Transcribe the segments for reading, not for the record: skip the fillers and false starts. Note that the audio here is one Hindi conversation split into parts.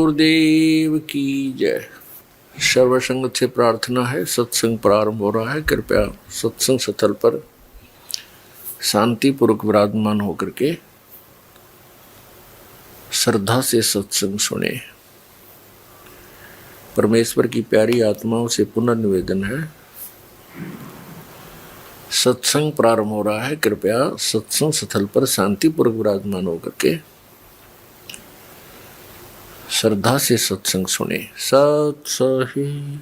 सतगुरुदेव की जय। सर्वसंगत से प्रार्थना है, सत्संग प्रारंभ हो रहा है। कृपया सत्संग स्थल पर शांतिपूर्वक विराजमान होकर के श्रद्धा से सत्संग सुने। परमेश्वर की प्यारी आत्माओं से पुनः निवेदन है, सत्संग प्रारंभ हो रहा है। कृपया सत्संग स्थल पर शांतिपूर्वक विराजमान होकर के श्रद्धा से सत्संग सुने। सत सही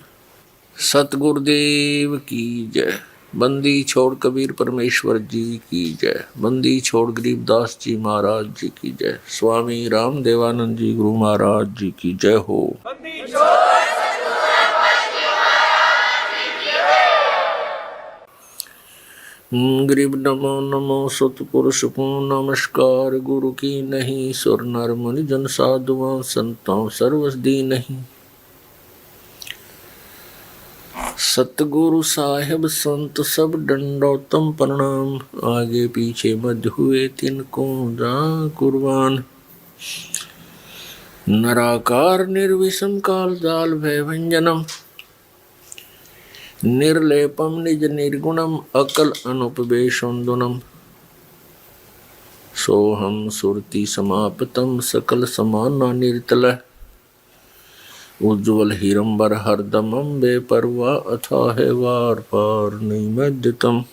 सतगुरुदेव की जय। बंदी छोड़ कबीर परमेश्वर जी की जय। बंदी छोड़ गरीबदास जी महाराज जी की जय। स्वामी राम देवानंद जी गुरु महाराज जी की जय हो। गरीब नमो नमो सतपुरुष को नमस्कार। गुरु की नहीं सुर नर मुनि जन साधुओं संतों सर्वस दी नहीं। सतगुरु साहेब संत सब दंडोतम प्रणाम। आगे पीछे मध्य हुए तिनको जा कुर्बान। नराकार निर्विषम काल जाल भय भंजनम। निर्लेपम निज निर्गुणम अकल अनुपवेशोन्दुनम। सोहम सुरति समापतम सकल समाना निर्तल। उज्ज्वल हिरंबर हरदमम बेपरवा अथाह वार पार नैमद्यतम।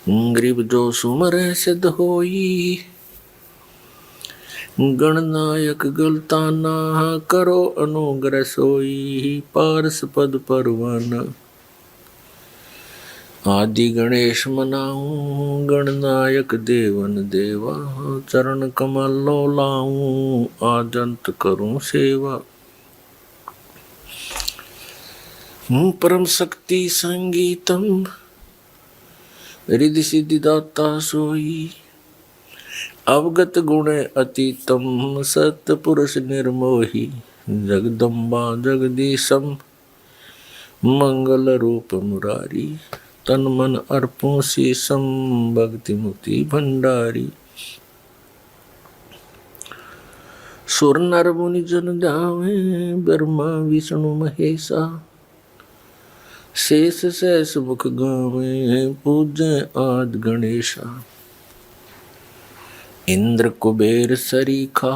गरीब जो सुमर सिद्ध होई। गणनायक गलताना करो अनुग्रह सोई। पारस पद परवाना आदि गणेश मनाऊं। गणनायक देवन देवा चरण कमल लो लाऊं। आदंत करूं सेवा परम शक्ति संगीतम। रिद्धि सिद्धि दाता सोई। अवगत गुण अतीतम सतपुरुष निर्मोही। जगदम्बा जगदीशम मंगल रूप मुरारी। तन मन अर्पों शीशम भक्ति मुक्ति भंडारी। सुर नर मुनि जन जावे ब्रह्मा विष्णु महेशा। शेष शेष मुख गावे पूजे आद गणेशा। इंद्र कुबेर सरीखा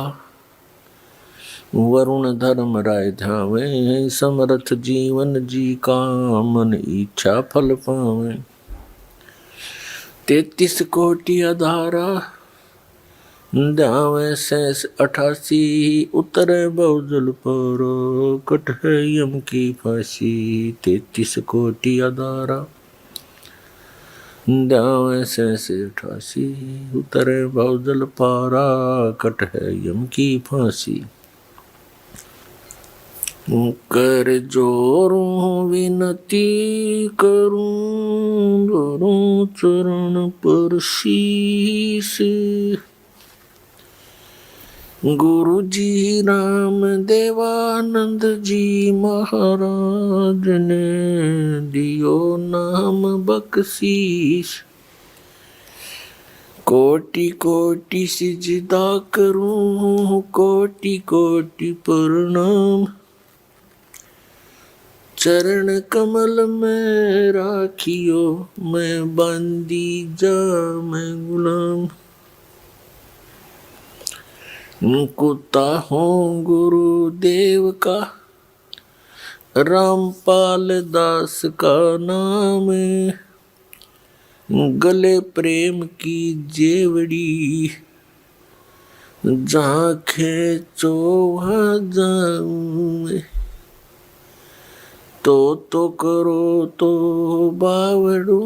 वरुण धर्म राय ध्यावे। समर्थ जीवन जी का मन इच्छा फल पावे। 33 कोटि अधारा ध्यावे शेष 88। उतरे बहुजल पर कट है यम की फांसी। 33 कोटि अधारा ध्यावे शेष 88। उतरे बहुजल पारा कट है यम की फांसी। कर जोरूं विनती करूं धरूं चरण पर शीश। गुरु जी राम देवानंद जी महाराज ने दियो नाम बख्शीश। कोटि कोटि सिजदा करूं कोटि कोटि प्रणाम। चरण कमल में राखियो मैं बंदी जा मैं गुलाम। कुत्ता हूँ गुरुदेव का रामपाल दास का नाम। गले प्रेम की जेवड़ी जहाँ खेचो वहाँ जाऊँ। तो करो तो बावड़ो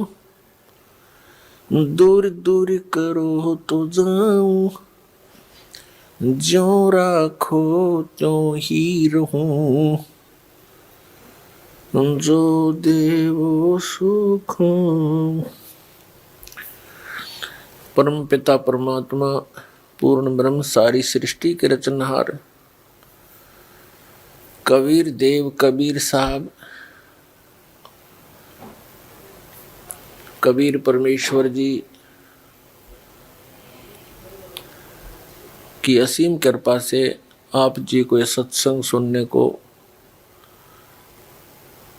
दूर दूर करो तो जाऊँ। ज्यों राखो त्यों ही रहूं। जो देवो सुखो। परम पिता परमात्मा पूर्ण ब्रह्म सारी सृष्टि के रचनहार कबीर देव कबीर साहब कबीर परमेश्वर जी की असीम कृपा से आप जी को ये सत्संग सुनने को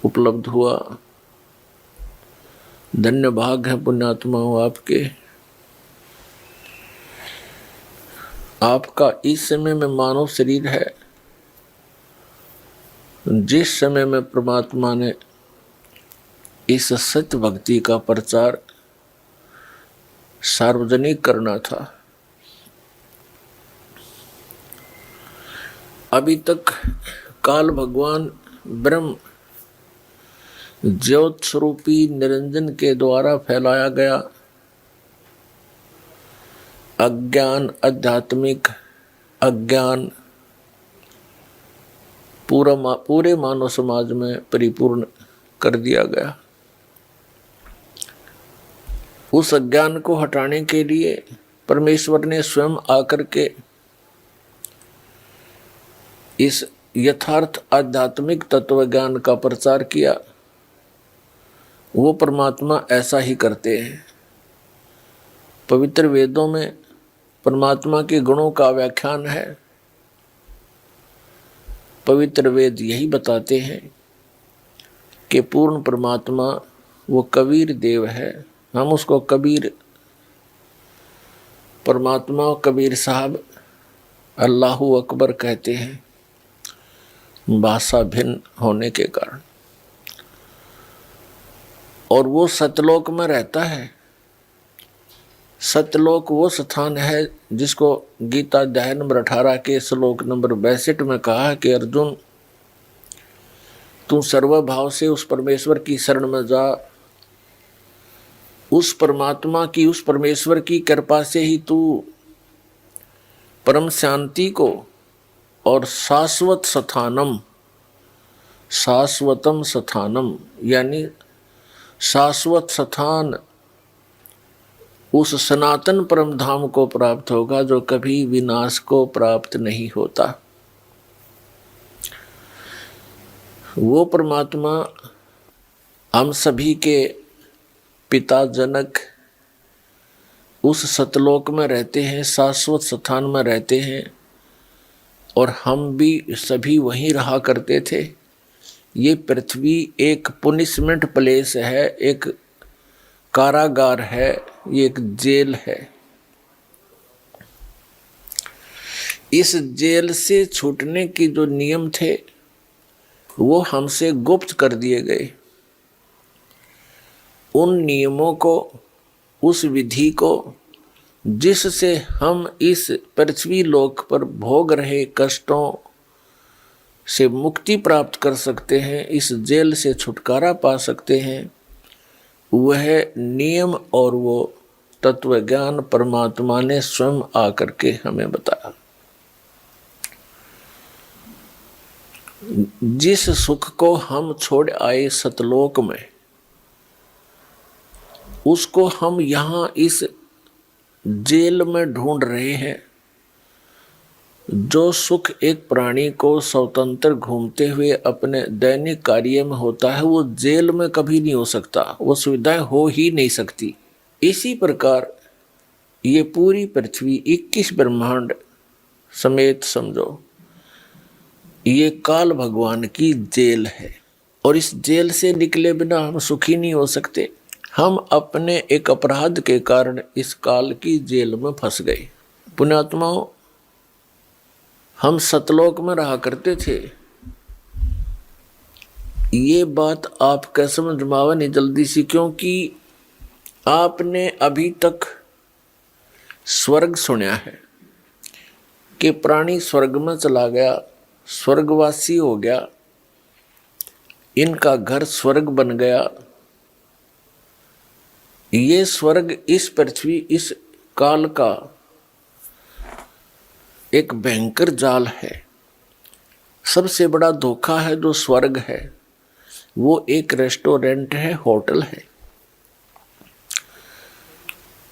उपलब्ध हुआ। धन्य भाग है पुण्यात्मा हो आपके। आपका इस समय में मानव शरीर है, जिस समय में परमात्मा ने इस सत्य भक्ति का प्रचार सार्वजनिक करना था, अभी तक काल भगवान ब्रह्म ज्योत स्वरूपी निरंजन के द्वारा फैलाया गया अज्ञान, आध्यात्मिक अज्ञान पूरे मानव समाज में परिपूर्ण कर दिया गया। उस अज्ञान को हटाने के लिए परमेश्वर ने स्वयं आकर के इस यथार्थ आध्यात्मिक तत्व ज्ञान का प्रचार किया। वो परमात्मा ऐसा ही करते हैं। पवित्र वेदों में परमात्मा के गुणों का व्याख्यान है। पवित्र वेद यही बताते हैं कि पूर्ण परमात्मा वो कबीर देव है। हम उसको कबीर परमात्मा, कबीर साहब, अल्लाहु अकबर कहते हैं, भाषा भिन्न होने के कारण। और वो सतलोक में रहता है। सतलोक वो स्थान है जिसको गीता अध्याय नंबर 18 के श्लोक नंबर 62 में कहा है कि अर्जुन, तू सर्वभाव से उस परमेश्वर की शरण में जा। उस परमात्मा की, उस परमेश्वर की कृपा से ही तू परम शांति को और शाश्वत स्थानम, शाश्वतम स्थानम यानी शाश्वत स्थान, उस सनातन परम धाम को प्राप्त होगा जो कभी विनाश को प्राप्त नहीं होता। वो परमात्मा हम सभी के पिता जनक उस सतलोक में रहते हैं, शाश्वत स्थान में रहते हैं, और हम भी सभी वहीं रहा करते थे। ये पृथ्वी एक पनिशमेंट प्लेस है, एक कारागार है, ये एक जेल है। इस जेल से छूटने की जो नियम थे वो हमसे गुप्त कर दिए गए। उन नियमों को, उस विधि को जिससे हम इस पृथ्वी लोक पर भोग रहे कष्टों से मुक्ति प्राप्त कर सकते हैं, इस जेल से छुटकारा पा सकते हैं, वह नियम और वो तत्व ज्ञान परमात्मा ने स्वयं आकर के हमें बताया। जिस सुख को हम छोड़ आए सतलोक में, उसको हम यहाँ इस जेल में ढूंढ रहे हैं। जो सुख एक प्राणी को स्वतंत्र घूमते हुए अपने दैनिक कार्य में होता है, वो जेल में कभी नहीं हो सकता, वो सुविधाएं हो ही नहीं सकती। इसी प्रकार ये पूरी पृथ्वी 21 ब्रह्मांड समेत समझो, ये काल भगवान की जेल है। और इस जेल से निकले बिना हम सुखी नहीं हो सकते। हम अपने एक अपराध के कारण इस काल की जेल में फंस गए। पुण्यात्माओं, हम सतलोक में रहा करते थे। ये बात आपका समझ में आवा नहीं जल्दी सी, क्योंकि आपने अभी तक स्वर्ग सुना है कि प्राणी स्वर्ग में चला गया, स्वर्गवासी हो गया, इनका घर स्वर्ग बन गया। ये स्वर्ग इस पृथ्वी, इस काल का एक भयंकर जाल है। सबसे बड़ा धोखा है जो स्वर्ग है, वो एक रेस्टोरेंट है, होटल है।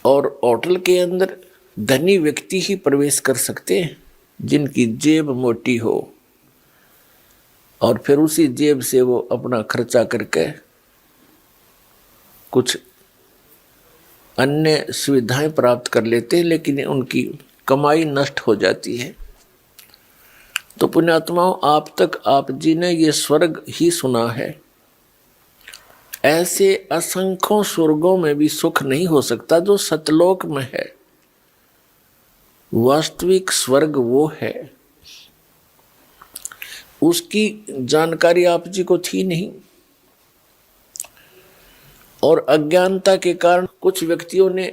और होटल के अंदर धनी व्यक्ति ही प्रवेश कर सकते हैं, जिनकी जेब मोटी हो, और फिर उसी जेब से वो अपना खर्चा करके कुछ अन्य सुविधाएं प्राप्त कर लेते हैं, लेकिन उनकी कमाई नष्ट हो जाती है। पुण्यात्माओं, आप तक आप जी ने ये स्वर्ग ही सुना है। ऐसे असंख्यों स्वर्गों में भी सुख नहीं हो सकता जो सतलोक में है। वास्तविक स्वर्ग वो है, उसकी जानकारी आप जी को थी नहीं, और अज्ञानता के कारण कुछ व्यक्तियों ने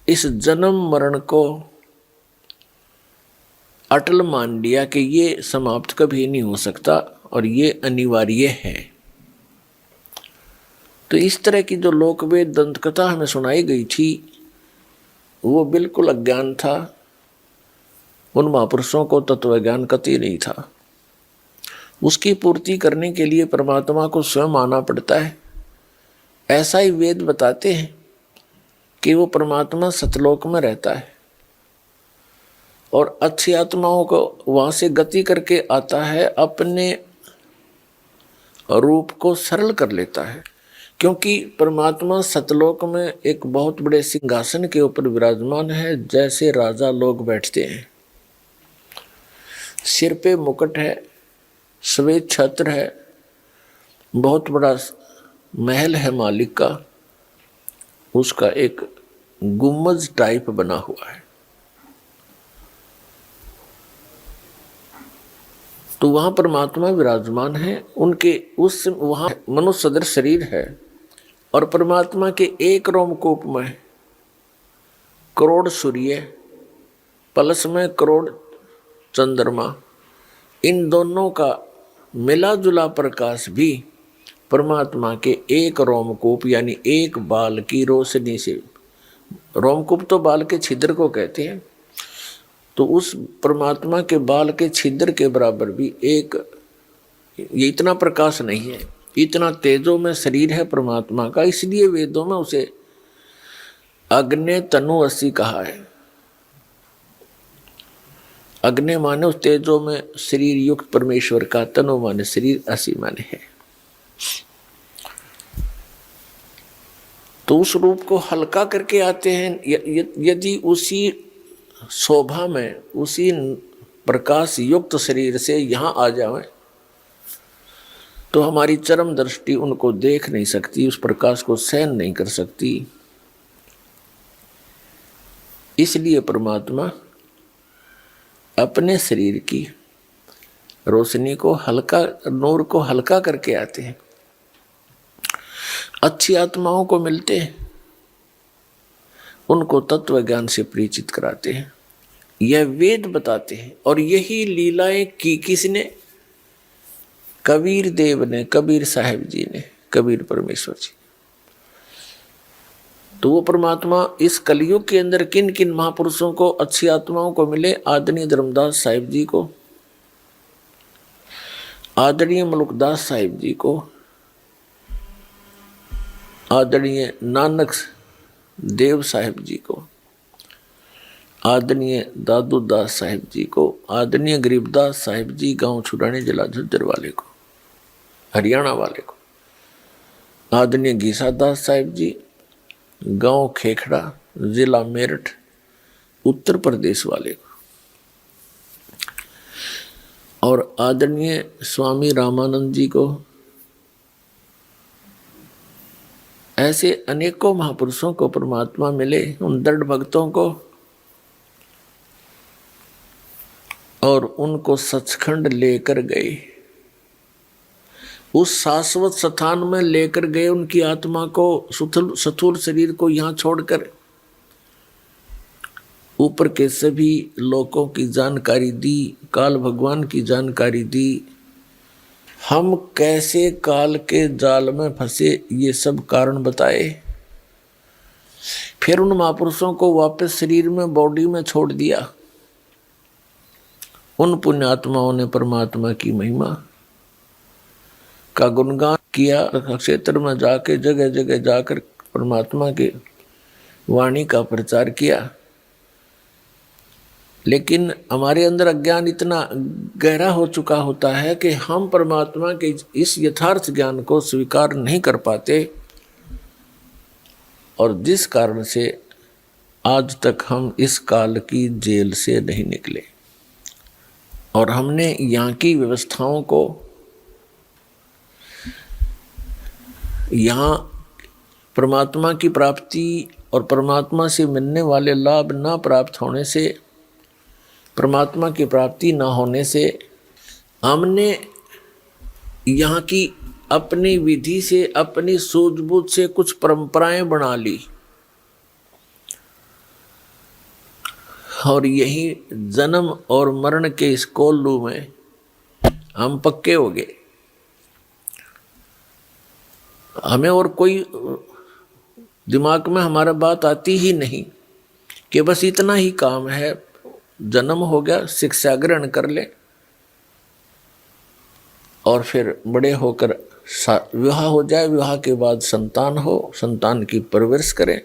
इस जन्म मरण को अटल मान लिया कि ये समाप्त कभी नहीं हो सकता और ये अनिवार्य है। तो इस तरह की जो लोकवेद दंत कथा हमें सुनाई गई थी वो बिल्कुल अज्ञान था। उन महापुरुषों को तत्व ज्ञान कतई नहीं था। उसकी पूर्ति करने के लिए परमात्मा को स्वयं आना पड़ता है। ऐसा ही वेद बताते हैं कि वो परमात्मा सतलोक में रहता है और अच्छी आत्माओं को वहां से गति करके आता है, अपने रूप को सरल कर लेता है। क्योंकि परमात्मा सतलोक में एक बहुत बड़े सिंहासन के ऊपर विराजमान है, जैसे राजा लोग बैठते हैं। सिर पे मुकुट है, श्वेत छत्र है, बहुत बड़ा महल है मालिक का, उसका एक गुम्बज टाइप बना हुआ है। तो वहां परमात्मा विराजमान है। उनके उस वहां मनुष्य सदृश शरीर है और परमात्मा के एक रोमकूप में करोड़ सूर्य, पलस में करोड़ चंद्रमा, इन दोनों का मिला जुला प्रकाश भी परमात्मा के एक रोमकूप यानी एक बाल की रोशनी से, रोमकूप तो बाल के छिद्र को कहते हैं, तो उस परमात्मा के बाल के छिद्र के बराबर भी एक, ये इतना प्रकाश नहीं है, इतना तेजो में शरीर है परमात्मा का। इसलिए वेदों में उसे अग्नि तनु असी कहा है। अग्नि माने उस तेजो में शरीर युक्त परमेश्वर का, तनु माने शरीर, असी माने है। तो उस रूप को हल्का करके आते हैं। यदि उसी शोभा में, उसी प्रकाश युक्त शरीर से यहाँ आ जाए तो हमारी चरम दृष्टि उनको देख नहीं सकती, उस प्रकाश को सहन नहीं कर सकती। इसलिए परमात्मा अपने शरीर की रोशनी को हल्का, नूर को हल्का करके आते हैं, अच्छी आत्माओं को मिलते हैं, उनको तत्व ज्ञान से परिचित कराते हैं। यह वेद बताते हैं। और यही लीलाएं की किसने? कबीर देव ने, कबीर साहब जी ने, कबीर परमेश्वर जी। तो वो परमात्मा इस कलयुग के अंदर किन किन महापुरुषों को, अच्छी आत्माओं को मिले? आदरणीय धर्मदास साहिब जी को, आदरणीय मलुकदास साहिब जी को, आदरणीय नानक देव साहिब जी को, आदरणीय दादू दास साहिब जी को, आदरणीय गरीबदास साहिब जी गांव छुड़ाने जिला झज्जर वाले को, हरियाणा वाले को, आदरणीय गीसा दास साहिब जी गांव खेखड़ा जिला मेरठ उत्तर प्रदेश वाले को, और आदरणीय स्वामी रामानंद जी को। ऐसे अनेकों महापुरुषों को परमात्मा मिले, उन दृढ़ भक्तों को, और उनको सचखंड लेकर गए, उस शाश्वत स्थान में लेकर गए उनकी आत्मा को, स्थूल शरीर को यहाँ छोड़कर ऊपर के सभी लोकों की जानकारी दी, काल भगवान की जानकारी दी। हम कैसे काल के जाल में फंसे ये सब कारण बताए। फिर उन महापुरुषों को वापस शरीर में, बॉडी में छोड़ दिया। उन पुण्यात्माओं ने परमात्मा की महिमा का गुणगान किया, क्षेत्र में जाके जगह जगह जाकर परमात्मा के वाणी का प्रचार किया। लेकिन हमारे अंदर अज्ञान इतना गहरा हो चुका होता है कि हम परमात्मा के इस यथार्थ ज्ञान को स्वीकार नहीं कर पाते, और जिस कारण से आज तक हम इस काल की जेल से नहीं निकले। और हमने यहाँ की व्यवस्थाओं को, यहाँ परमात्मा की प्राप्ति और परमात्मा से मिलने वाले लाभ ना प्राप्त होने से, परमात्मा की प्राप्ति ना होने से हमने यहाँ की अपनी विधि से, अपनी सूझबूझ से कुछ परंपराएं बना ली और यही जन्म और मरण के इस कोल्लू में हम पक्के हो गए। हमें और कोई दिमाग में हमारा बात आती ही नहीं कि बस इतना ही काम है, जन्म हो गया, शिक्षा ग्रहण कर ले और फिर बड़े होकर विवाह हो जाए, विवाह के बाद संतान हो, संतान की परवरिश करें,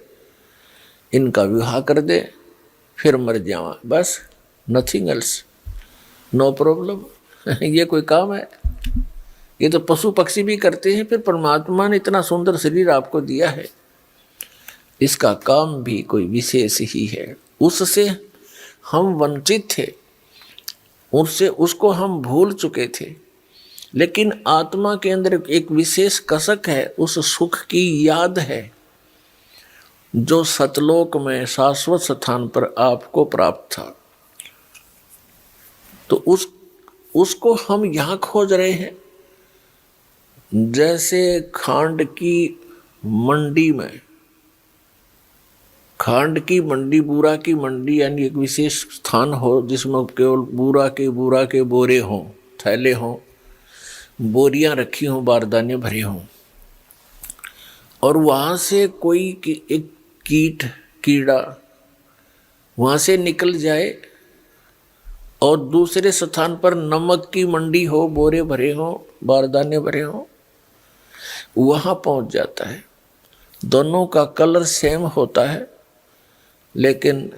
इनका विवाह कर दे, फिर मर जावा, बस, नथिंग एल्स, नो प्रॉब्लम। ये कोई काम है? ये तो पशु पक्षी भी करते हैं। फिर परमात्मा ने इतना सुंदर शरीर आपको दिया है, इसका काम भी कोई विशेष ही है। उससे हम वंचित थे, उससे उसको हम भूल चुके थे, लेकिन आत्मा के अंदर एक विशेष कसक है, उस सुख की याद है जो सतलोक में शाश्वत स्थान पर आपको प्राप्त था। तो उसको हम यहाँ खोज रहे हैं। जैसे खांड की मंडी में, खांड की मंडी, बूरा की मंडी, यानी एक विशेष स्थान हो जिसमें केवल बूरा के बोरे हों, थैले हों, बोरियां रखी हों, बारदाने भरे हों, और वहाँ से कोई एक कीड़ा वहाँ से निकल जाए और दूसरे स्थान पर नमक की मंडी हो, बोरे भरे हों, बारदाने भरे हों, वहाँ पहुँच जाता है। दोनों का कलर सेम होता है, लेकिन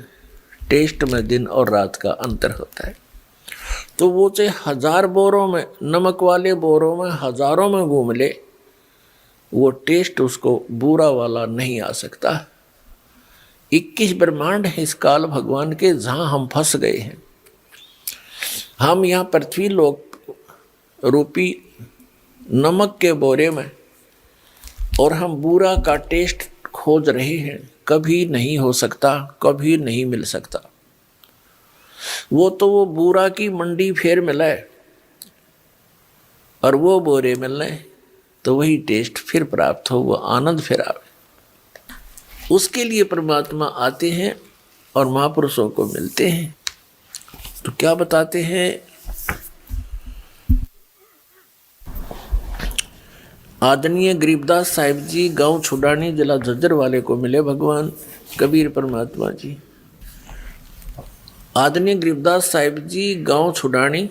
टेस्ट में दिन और रात का अंतर होता है। तो वो चाहे 1000 बोरों में, नमक वाले बोरों में हजारों में घूम ले, वो टेस्ट उसको बुरा वाला नहीं आ सकता। 21 ब्रह्मांड है इस काल भगवान के, जहाँ हम फंस गए हैं। हम यहाँ पृथ्वी लोक रूपी नमक के बोरे में, और हम बुरा का टेस्ट खोज रहे हैं। कभी नहीं हो सकता, कभी नहीं मिल सकता। वो तो वो बुरा की मंडी फिर मिले और वो बोरे मिलने, तो वही टेस्ट फिर प्राप्त हो, वो आनंद फिर आवे। उसके लिए परमात्मा आते हैं और महापुरुषों को मिलते हैं। तो क्या बताते हैं? आदरणीय गरीबदास साहिब जी गांव छुड़ानी, जिला झज्जर वाले को मिले भगवान कबीर परमात्मा जी। आदरणीय गरीबदास साहिब जी गांव छुड़ानी,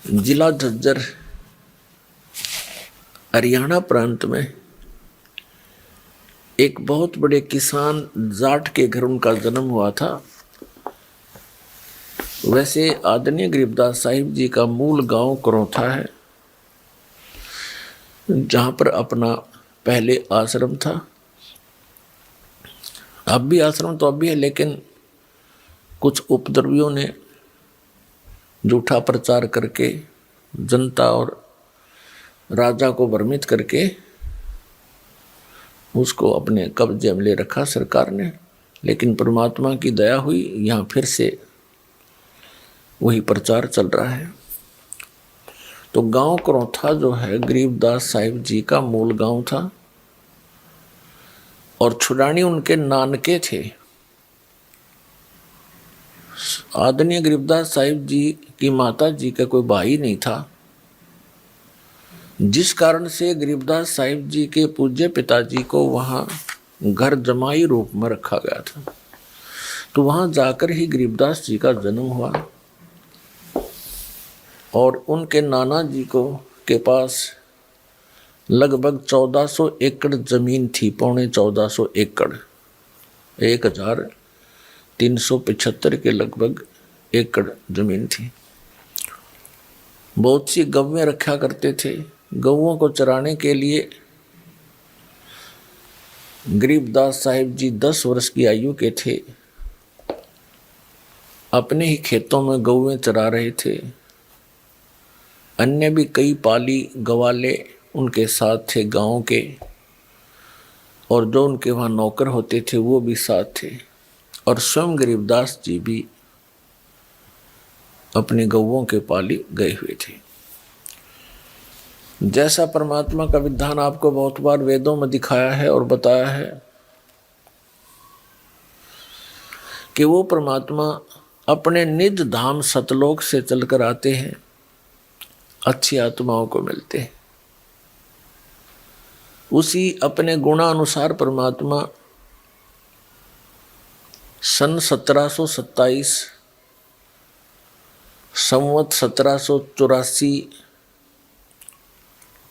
जिला झज्जर, हरियाणा प्रांत में एक बहुत बड़े किसान जाट के घर उनका जन्म हुआ था। वैसे आदरणीय गरीबदास साहिब जी का मूल गांव करौथा है, जहाँ पर अपना पहले आश्रम था। अब भी आश्रम तो अब भी है, लेकिन कुछ उपद्रवियों ने झूठा प्रचार करके जनता और राजा को भ्रमित करके उसको अपने कब्जे में ले रखा सरकार ने। लेकिन परमात्मा की दया हुई, यहाँ फिर से वही प्रचार चल रहा है। तो गांव करौथा जो है गरीबदास साहिब जी का मूल गांव था, और छुड़ानी उनके नानके थे। आदरणीय गरीबदास साहिब जी की माता जी का कोई भाई नहीं था, जिस कारण से गरीबदास साहिब जी के पूज्य पिताजी को वहाँ घर जमाई रूप में रखा गया था। तो वहाँ जाकर ही गरीबदास जी का जन्म हुआ, और उनके नाना जी को के पास लगभग 1400 एकड़ जमीन थी, 1450 एकड़, 1375 के लगभग एकड़ जमीन थी। बहुत सी गौवें रखा करते थे। गौओं को चराने के लिए गरीबदास साहिब जी 10 वर्ष की आयु के थे। अपने ही खेतों में गौएं चरा रहे थे। अन्य भी कई पाली गवाले उनके साथ थे गांव के, और जो उनके वहाँ नौकर होते थे वो भी साथ थे, और स्वयं गरीबदास जी भी अपने गौओं के पाली गए हुए थे। जैसा परमात्मा का विधान आपको बहुत बार वेदों में दिखाया है और बताया है कि वो परमात्मा अपने निज धाम सतलोक से चलकर आते हैं, अच्छी आत्माओं को मिलते हैं। उसी अपने गुणानुसार परमात्मा सन 1727 संवत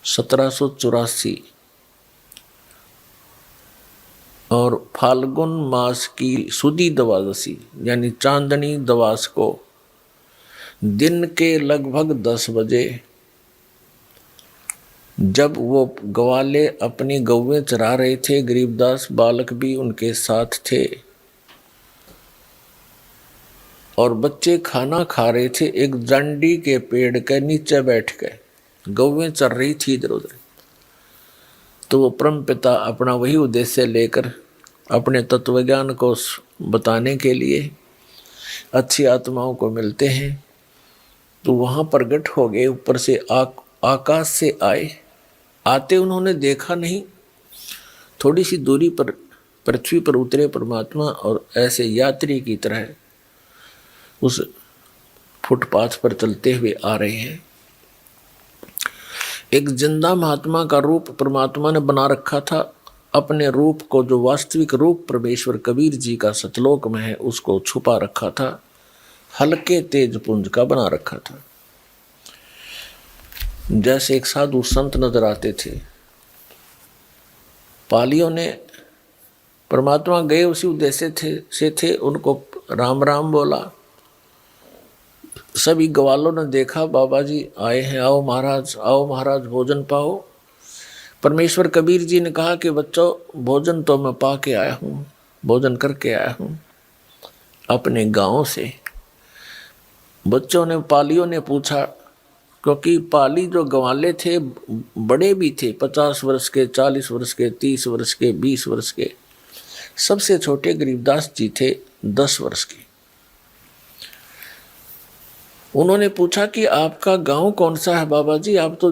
1784 और फाल्गुन मास की सुदी द्वादशी यानी चांदनी दवास को दिन के लगभग 10 बजे जब वो ग्वाले अपनी गौएं चरा रहे थे, गरीबदास बालक भी उनके साथ थे और बच्चे खाना खा रहे थे। एक जंडी के पेड़ के नीचे बैठ गए, गौएं चर रही थी इधर उधर। तो वो परम पिता अपना वही उद्देश्य लेकर अपने तत्वज्ञान को बताने के लिए अच्छी आत्माओं को मिलते हैं, तो वहाँ प्रकट हो गए। ऊपर से आकाश से आते उन्होंने देखा नहीं, थोड़ी सी दूरी पर पृथ्वी पर उतरे परमात्मा और ऐसे यात्री की तरह उस फुटपाथ पर चलते हुए आ रहे हैं। एक जिंदा महात्मा का रूप परमात्मा ने बना रखा था। अपने रूप को, जो वास्तविक रूप परमेश्वर कबीर जी का सतलोक में है, उसको छुपा रखा था, हल्के तेज पुंज का बना रखा था। जैसे एक साधु संत नजर आते थे। पालियों ने परमात्मा गए उसी उद्देश्य से थे, उनको राम राम बोला। सभी ग्वालों ने देखा बाबा जी आए हैं, आओ महाराज भोजन पाओ। परमेश्वर कबीर जी ने कहा कि बच्चों भोजन तो मैं पा के आया हूँ, भोजन करके आया हूँ अपने गांव से। बच्चों ने, पालियों ने पूछा, क्योंकि पाली जो ग्वाले थे बड़े भी थे, 50 वर्ष के, 40 वर्ष के, 30 वर्ष के, 20 वर्ष के। सबसे छोटे गरीबदास जी थे 10 वर्ष के। उन्होंने पूछा कि आपका गांव कौन सा है बाबा जी, आप तो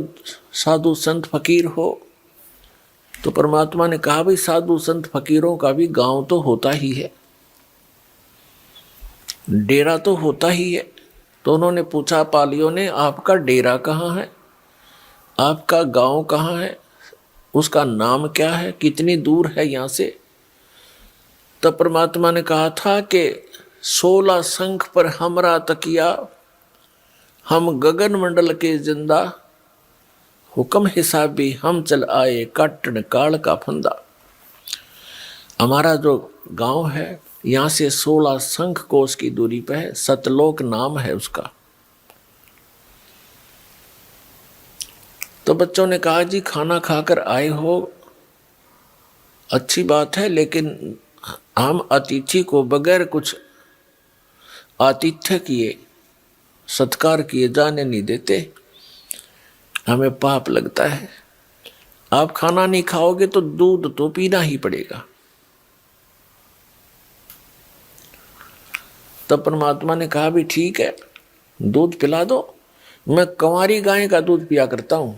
साधु संत फकीर हो। तो परमात्मा ने कहा भाई साधु संत फकीरों का भी गांव तो होता ही है, डेरा तो होता ही है। तो उन्होंने पूछा पालियों ने, आपका डेरा कहाँ है, आपका गांव कहाँ है, उसका नाम क्या है, कितनी दूर है यहाँ से। तब परमात्मा ने कहा था कि 16 शंख पर हमरा तकिया, हम गगन मंडल के जिंदा, हुक्म हिसाबी हम चल आए, काटन काल का फंदा। हमारा जो गांव है यहाँ से 16 शंख कोस की दूरी पे है, सतलोक नाम है उसका। तो बच्चों ने कहा जी खाना खाकर आए हो, अच्छी बात है, लेकिन हम अतिथि को बगैर कुछ आतिथ्य किए, सत्कार किए जाने नहीं देते, हमें पाप लगता है। आप खाना नहीं खाओगे तो दूध तो पीना ही पड़ेगा। तब परमात्मा ने कहा भी ठीक है, दूध पिला दो, मैं कंवारी गाय का दूध पिया करता हूं।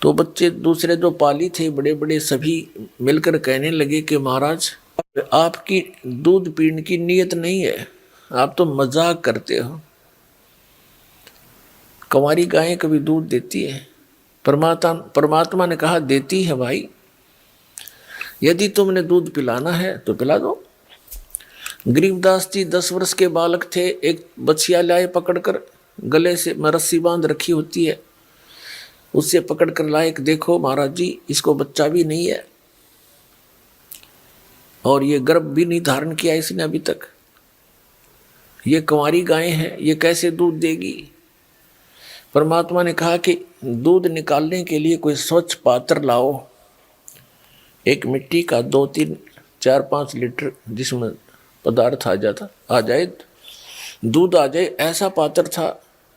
तो बच्चे दूसरे जो पाली थे बड़े बड़े सभी मिलकर कहने लगे कि महाराज आपकी दूध पीने की नीयत नहीं है, आप तो मजाक करते हो। कंवारी गायें कभी दूध देती है? परमात्मा ने कहा देती है भाई, यदि तुमने दूध पिलाना है तो पिला दो। गरीबदास जी 10 वर्ष के बालक थे, एक बछिया लाए पकड़कर, गले से में रस्सी बांध रखी होती है, उससे पकड़कर लाए, देखो महाराज जी इसको बच्चा भी नहीं है और ये गर्भ भी नहीं धारण किया इसने अभी तक, ये कंवारी गाय है, ये कैसे दूध देगी। परमात्मा ने कहा कि दूध निकालने के लिए कोई स्वच्छ पात्र लाओ, एक मिट्टी का 2, 3, 4, 5 लीटर जिसमें पदार्थ आ जाए, दूध आ जाए, ऐसा पात्र था,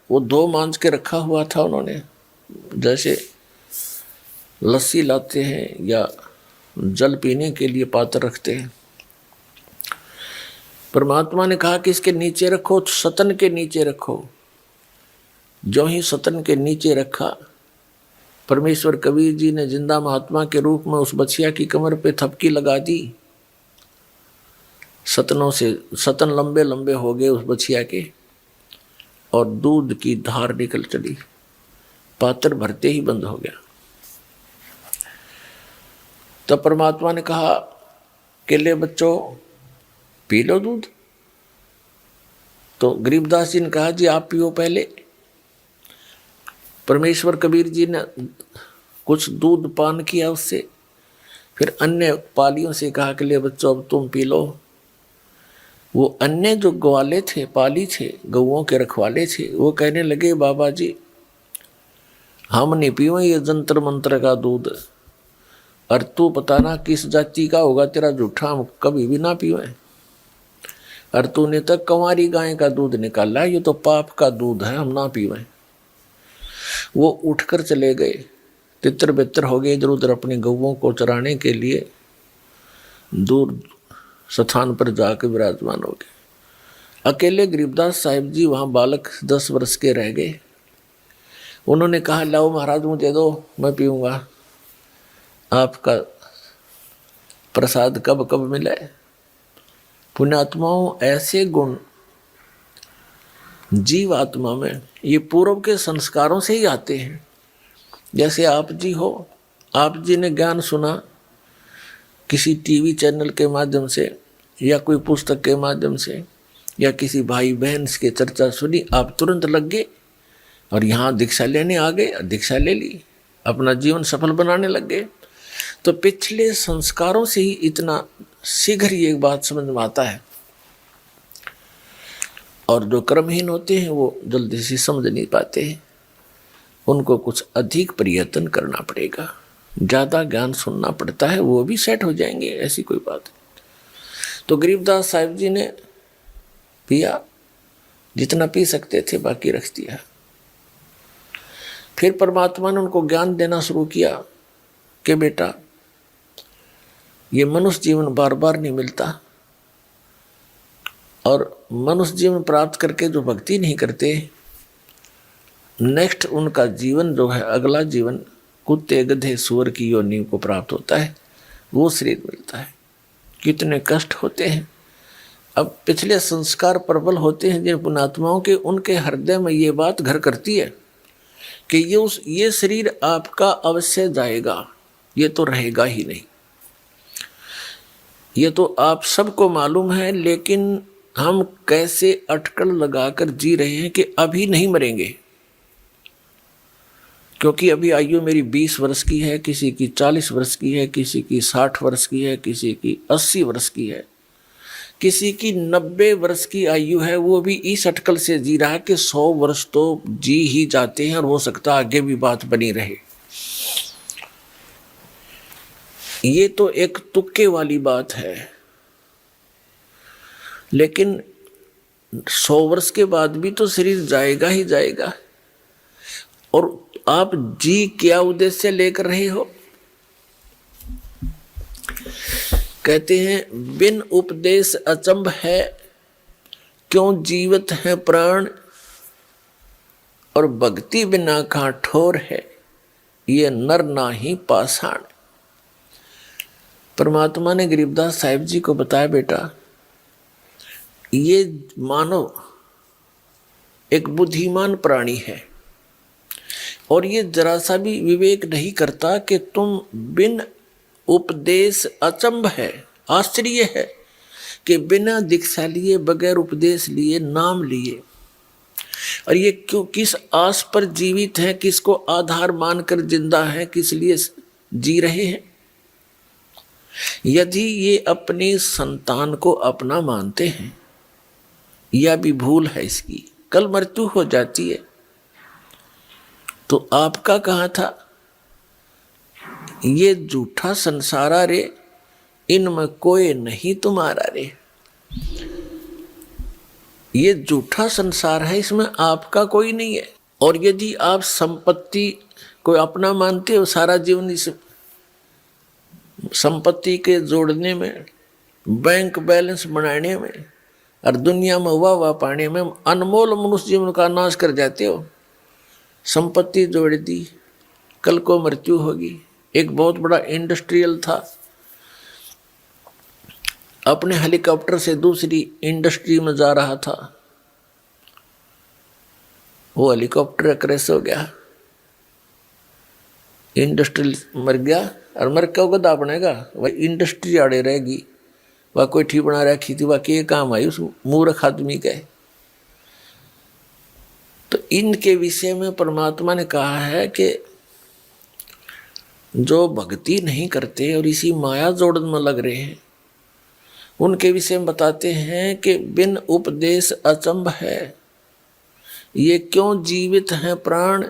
वो 2 मांझ के रखा हुआ था उन्होंने, जैसे लस्सी लाते हैं या जल पीने के लिए पात्र रखते हैं। परमात्मा ने कहा कि इसके नीचे रखो, सतन के नीचे रखो। जो ही सतन के नीचे रखा, परमेश्वर कबीर जी ने जिंदा महात्मा के रूप में उस बछिया की कमर पे थपकी लगा दी। सतनों से सतन लंबे लंबे हो गए उस बछिया के, और दूध की धार निकल चली, पात्र भरते ही बंद हो गया। तब परमात्मा ने कहा कि ले बच्चों पी लो दूध। तो गरीबदास जी ने कहा जी आप पियो पहले। परमेश्वर कबीर जी ने कुछ दूध पान किया उससे, फिर अन्य पालियों से कहा कि ले बच्चों अब तुम पी लो। वो अन्य जो ग्वाले थे, पाली थे, गौओं के रखवाले थे, वो कहने लगे बाबा जी हम नहीं पीवे ये जंतर मंत्र का दूध, और तू पता ना किस जाति का होगा तेरा जूठा, हम कभी भी ना पीवे। और तूने तो कंवारी गाय का दूध निकाला, ये तो पाप का दूध है, हम ना पीवे। वो उठकर चले गए, तितर बितर हो गए, इधर उधर अपने गौओं को चराने के लिए दूर स्थान पर जाकर विराजमान हो गए। अकेले गरीबदास साहिब जी वहाँ बालक 10 वर्ष के रह गए। उन्होंने कहा लाओ महाराज मुझे दो, मैं पीऊँगा, आपका प्रसाद कब कब मिले। पुण्यात्माओं ऐसे गुण जीव आत्मा में ये पूर्व के संस्कारों से ही आते हैं। जैसे आप जी हो, आप जी ने ज्ञान सुना किसी टीवी चैनल के माध्यम से या कोई पुस्तक के माध्यम से या किसी भाई बहन के चर्चा सुनी, आप तुरंत लग गए और यहाँ दीक्षा लेने आ गए, दीक्षा ले ली, अपना जीवन सफल बनाने लग गए। तो पिछले संस्कारों से ही इतना शीघ्र ये बात समझ में आता है। और जो कर्महीन होते हैं वो जल्दी से समझ नहीं पाते हैं, उनको कुछ अधिक प्रयत्न करना पड़ेगा, ज़्यादा ज्ञान सुनना पड़ता है, वो भी सेट हो जाएंगे, ऐसी कोई बात नहीं। तो गरीबदास साहिब जी ने पिया, जितना पी सकते थे बाकी रख दिया। फिर परमात्मा ने उनको ज्ञान देना शुरू किया कि बेटा ये मनुष्य जीवन बार बार नहीं मिलता, और मनुष्य जीवन प्राप्त करके जो भक्ति नहीं करते, नेक्स्ट उनका जीवन जो है, अगला जीवन कुत्ते गधे सुअर की योनि को प्राप्त होता है, वो शरीर मिलता है। कितने कष्ट होते हैं। अब पिछले संस्कार प्रबल होते हैं जिन पुण्यात्माओं के, उनके हृदय में ये बात घर करती है कि ये शरीर आपका अवश्य जाएगा, ये तो रहेगा ही नहीं। ये तो आप सबको मालूम है, लेकिन हम कैसे अटकल लगाकर जी रहे हैं कि अभी नहीं मरेंगे, क्योंकि अभी आयु मेरी 20 वर्ष की है, किसी की 40 वर्ष की है, किसी की 60 वर्ष की है, किसी की 80 वर्ष की है, किसी की 90 वर्ष की आयु है। वो भी इस अटकल से जी रहा है कि 100 वर्ष तो जी ही जाते हैं और हो सकता आगे भी बात बनी रहे। ये तो एक तुक्के वाली बात है, लेकिन 100 वर्ष के बाद भी तो शरीर जाएगा ही जाएगा। और आप जी क्या उद्देश्य लेकर रहे हो? कहते हैं बिन उपदेश अचंभ है, क्यों जीवित है प्राण, और भक्ति बिना कहाँ ठोर है, ये नर नाही पाषाण। परमात्मा ने गरीबदास साहिब जी को बताया बेटा ये मानव एक बुद्धिमान प्राणी है, और ये जरा सा भी विवेक नहीं करता कि तुम बिन उपदेश अचंभ है, आश्चर्य है कि बिना दीक्षा लिए, बगैर उपदेश लिए, नाम लिए, और ये क्यों, किस आस पर जीवित है, किसको आधार मानकर जिंदा है, किस लिए जी रहे हैं। यदि ये अपनी संतान को अपना मानते हैं, यह भी भूल है इसकी, कल मृत्यु हो जाती है, तो आपका कहाँ था? ये झूठा संसारा रे, इनमें कोई नहीं तुम्हारा रे। ये झूठा संसार है, इसमें आपका कोई नहीं है। और यदि आप संपत्ति को अपना मानते हो, सारा जीवन इस संपत्ति के जोड़ने में, बैंक बैलेंस बनाने में और दुनिया में वाह पाने में अनमोल मनुष्य जीवन का नाश कर जाते हो। संपत्ति जोड़ दी, कल को मृत्यु होगी। एक बहुत बड़ा इंडस्ट्रियल था, अपने हेलीकॉप्टर से दूसरी इंडस्ट्री में जा रहा था, वो हेलीकॉप्टर क्रैश हो गया, इंडस्ट्री मर गया और मर के गदा बनेगा, वह इंडस्ट्री आड़े रहेगी। वह कोई ठीक बना रखी थी, वह के काम आई उस मूर्ख आदमी के। तो इनके विषय में परमात्मा ने कहा है कि जो भक्ति नहीं करते और इसी माया जोड़न में लग रहे हैं, उनके विषय में बताते हैं कि बिन उपदेश अचंभ है, ये क्यों जीवित हैं प्राण,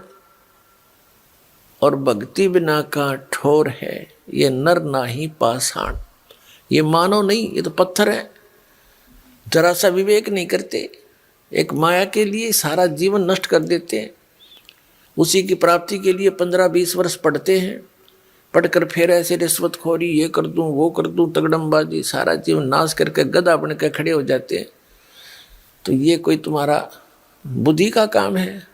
और भक्ति बिना का ठोर है, ये नर नाही पाषाण। ये मानव नहीं, ये तो पत्थर है, जरा सा विवेक नहीं करते, एक माया के लिए सारा जीवन नष्ट कर देते हैं। उसी की प्राप्ति के लिए 15-20 वर्ष पढ़ते हैं, पढ़कर फिर ऐसे रिश्वतखोरी, ये कर दूं वो कर दूं, तगड़मबाजी, सारा जीवन नाश करके गधा बन के खड़े हो जाते हैं। तो ये कोई तुम्हारा बुद्धि का काम है?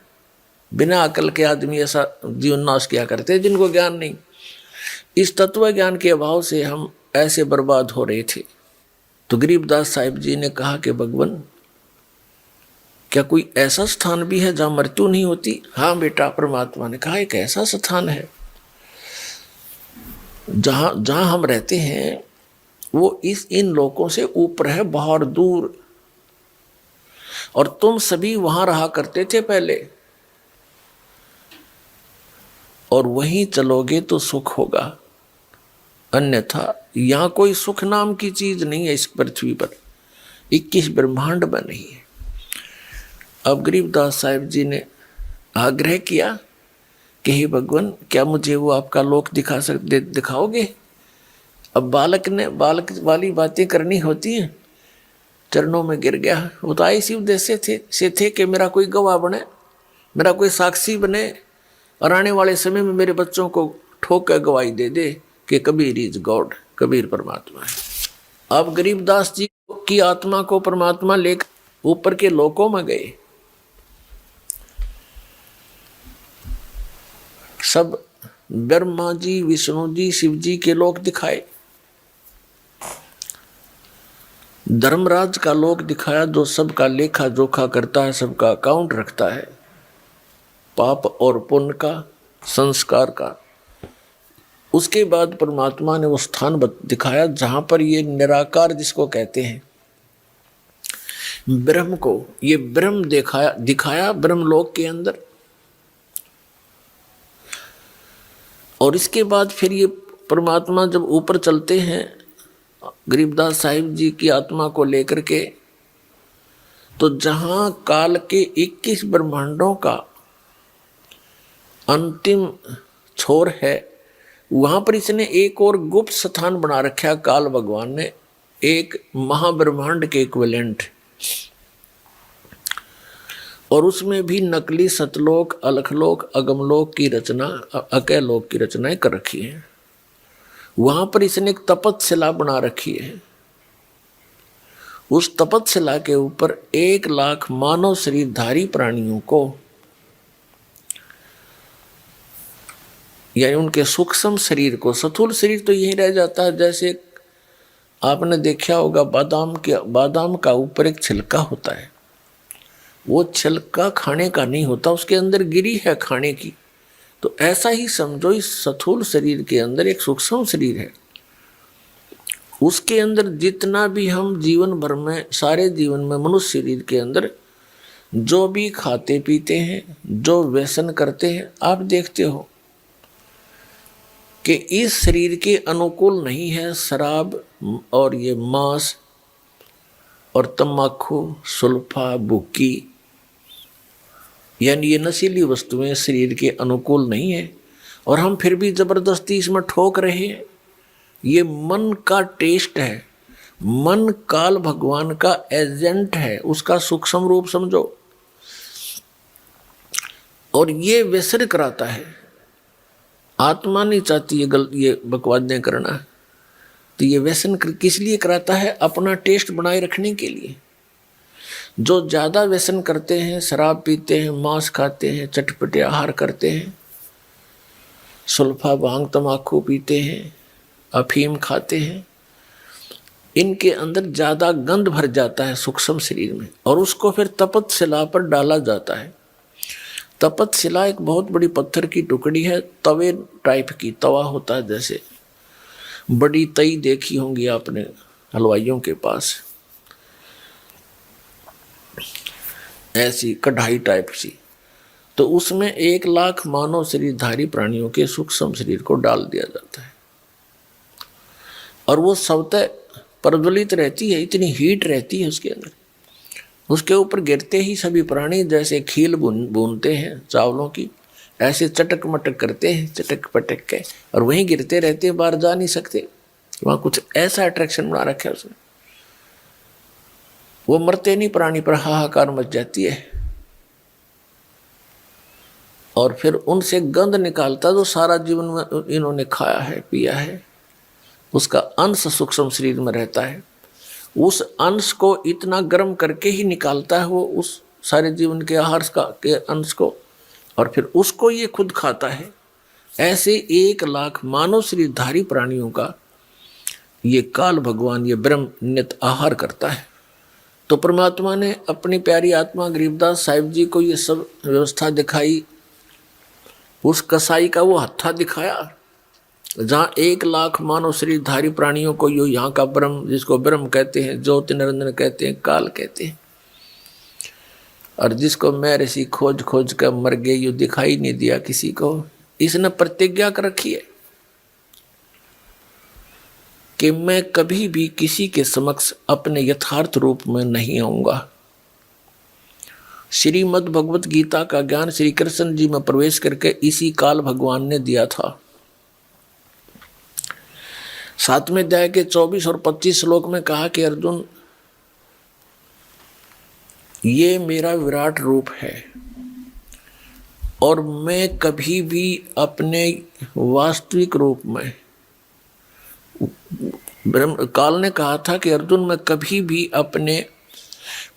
बिना अकल के आदमी ऐसा जीवन नाश किया करते हैं जिनको ज्ञान नहीं। इस तत्व ज्ञान के अभाव से हम ऐसे बर्बाद हो रहे थे। तो गरीबदास साहिब जी ने कहा कि भगवान, क्या कोई ऐसा स्थान भी है जहां मृत्यु नहीं होती? हाँ बेटा, परमात्मा ने कहा एक ऐसा स्थान है जहां हम रहते हैं वो इन लोकों से ऊपर है, बहुत दूर, और तुम सभी वहां रहा करते थे पहले, और वहीं चलोगे तो सुख होगा, अन्यथा यहां कोई सुख नाम की चीज नहीं है इस पृथ्वी पर, 21 ब्रह्मांड में नहीं है। अब गरीबदास साहिब जी ने आग्रह किया कि हे भगवान, क्या मुझे वो आपका लोक दिखाओगे? अब बालक वाली बातें करनी होती हैं, चरणों में गिर गया। वो तो इसी उद्देश्य से थे कि मेरा कोई गवाह बने, मेरा कोई साक्षी बने, और आने वाले समय में मेरे बच्चों को ठोक कर गवाही दे दे कि कबीर इज गॉड, कबीर परमात्मा है। अब गरीबदास जी की आत्मा को परमात्मा लेकर ऊपर के लोकों में गए। सब ब्रह्मा जी, विष्णु जी, शिव जी के लोक दिखाए, धर्मराज का लोक दिखाया जो सबका लेखा जोखा करता है, सबका अकाउंट रखता है, पाप और पुण्य का, संस्कार का। उसके बाद परमात्मा ने वो स्थान दिखाया जहां पर ये निराकार जिसको कहते हैं ब्रह्म को, ये ब्रह्म दिखाया ब्रह्मलोक के अंदर। और इसके बाद फिर ये परमात्मा जब ऊपर चलते हैं गरीबदास साहिब जी की आत्मा को लेकर के, तो जहां काल के 21 ब्रह्मांडों का अंतिम छोर है, वहां पर इसने एक और गुप्त स्थान बना रखा, काल भगवान ने, एक महाब्रह्मांड के इक्विवेलेंट, और उसमें भी नकली सतलोक, अलखलोक, अगमलोक की रचना, अकैलोक की रचनाएं कर रखी हैं। वहां पर इसने एक तपतशिला बना रखी है। उस तपतशिला के ऊपर 1 लाख मानव शरीरधारी प्राणियों को, यानी उनके सूक्ष्म शरीर को, स्थूल शरीर तो यही रह जाता है। जैसे आपने देखा होगा बादाम का ऊपर एक छिलका होता है, वो छिलका खाने का नहीं होता, उसके अंदर गिरी है खाने की। तो ऐसा ही समझो, इस स्थूल शरीर के अंदर एक सूक्ष्म शरीर है, उसके अंदर जितना भी हम जीवन भर में, सारे जीवन में मनुष्य शरीर के अंदर जो भी खाते पीते हैं, जो व्यसन करते हैं, आप देखते हो कि इस शरीर के अनुकूल नहीं है शराब और ये मांस और तम्बाकू, सुल्फा, बुक्की, यानी ये नशीली वस्तुएं शरीर के अनुकूल नहीं है, और हम फिर भी जबरदस्ती इसमें ठोक रहे हैं। ये मन का टेस्ट है, मन काल भगवान का एजेंट है, उसका सूक्ष्म रूप समझो। और ये व्यसन कराता है। आत्मा नहीं चाहती ये बकवादें करना, तो ये व्यसन किस लिए कराता है? अपना टेस्ट बनाए रखने के लिए। जो ज्यादा व्यसन करते हैं, शराब पीते हैं, मांस खाते हैं, चटपटे आहार करते हैं, सुल्फा भांग तमाकू पीते हैं, अफीम खाते हैं, इनके अंदर ज्यादा गंध भर जाता है सूक्ष्म शरीर में, और उसको फिर तपतशिला पर डाला जाता है। तपतशिला एक बहुत बड़ी पत्थर की टुकड़ी है, तवे टाइप की, तवा होता है जैसे, बड़ी तई देखी होंगी आपने हलवाइयों के पास, ऐसी कढ़ाई टाइप सी। तो उसमें 1,00,000 मानव शरीरधारी प्राणियों के सूक्ष्म शरीर को डाल दिया जाता है, और वो स्वतः प्रज्वलित रहती है, इतनी हीट रहती है उसके अंदर। उसके ऊपर गिरते ही सभी प्राणी जैसे खील भूनते हैं चावलों की, ऐसे चटक मटक करते हैं, चटक पटक के, और वहीं गिरते रहते हैं, बाहर जा नहीं सकते। वहाँ कुछ ऐसा अट्रैक्शन बना रखा है उसने। वो मरते नहीं प्राणी, पर हाहाकार मच जाती है, और फिर उनसे गंध निकालता जो सारा जीवन में इन्होंने खाया है, पिया है, उसका अंश सूक्ष्म शरीर में रहता है। उस अंश को इतना गर्म करके ही निकालता है वो, उस सारे जीवन के आहार के अंश को, और फिर उसको ये खुद खाता है। ऐसे 1,00,000 मानव शरीरधारी प्राणियों का ये काल भगवान, ये ब्रह्म नित आहार करता है। तो परमात्मा ने अपनी प्यारी आत्मा गरीबदास साहिब जी को ये सब व्यवस्था दिखाई। उस कसाई का वो हत्था दिखाया जहाँ 1,00,000 मानव शरीरधारी प्राणियों को यो यहाँ का ब्रह्म, जिसको ब्रह्म कहते हैं, ज्योति निरंजन कहते हैं, काल कहते हैं, और जिसको मैं ऋषि खोज खोज कर मर गए, यो दिखाई नहीं दिया किसी को। इसने प्रतिज्ञा कर रखी है कि मैं कभी भी किसी के समक्ष अपने यथार्थ रूप में नहीं आऊंगा। श्रीमद् भगवत गीता का ज्ञान श्री कृष्ण जी में प्रवेश करके इसी काल भगवान ने दिया था। 7वें अध्याय के 24 और 25 श्लोक में कहा कि अर्जुन, ये मेरा विराट रूप है, और मैं कभी भी अपने वास्तविक रूप में, काल ने कहा था कि अर्जुन, मैं कभी भी अपने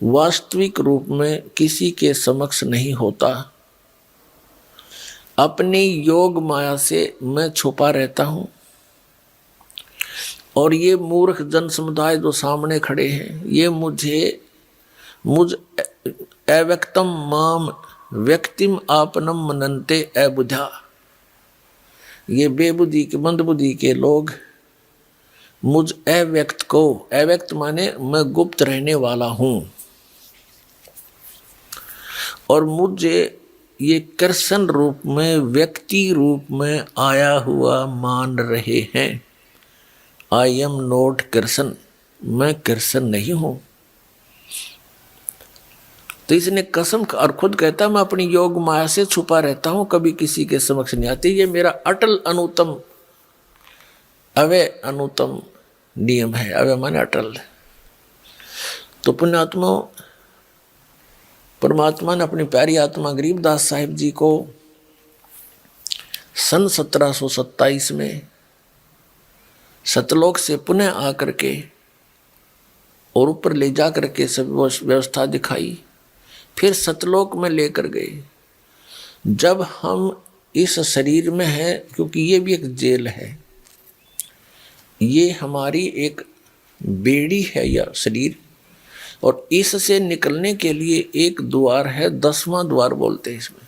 वास्तविक रूप में किसी के समक्ष नहीं होता। अपनी योग माया से मैं छुपा रहता हूँ, और ये मूर्ख जन समुदाय जो सामने खड़े हैं, ये मुझ अव्यक्तम माम व्यक्तिम आपनम मनन्ते अबुधा, ये बेबुद्धि के मंदबुद्धि के लोग मुझ अव्यक्त को, अव्यक्त माने मैं गुप्त रहने वाला हूँ, और मुझे ये कृष्ण रूप में, व्यक्ति रूप में आया हुआ मान रहे हैं। आई एम नॉट कृष्ण, मैं कृष्ण नहीं हूं। तो इसने कसम, और खुद कहता मैं अपनी योग माया से छुपा रहता हूं, कभी किसी के समक्ष नहीं आती। ये मेरा अटल अनुतम, अवय अनुतम नियम है। अवय माने अटल। तो पुण्यात्मा, परमात्मा ने अपनी प्यारी आत्मा गरीबदास साहिब जी को सन 1727 में सतलोक से पुनः आकर के और ऊपर ले जा करके सब व्यवस्था दिखाई, फिर सतलोक में लेकर गए। जब हम इस शरीर में हैं, क्योंकि ये भी एक जेल है, ये हमारी एक बेड़ी है यह शरीर, और इससे निकलने के लिए एक द्वार है, 10वां द्वार बोलते हैं इसमें।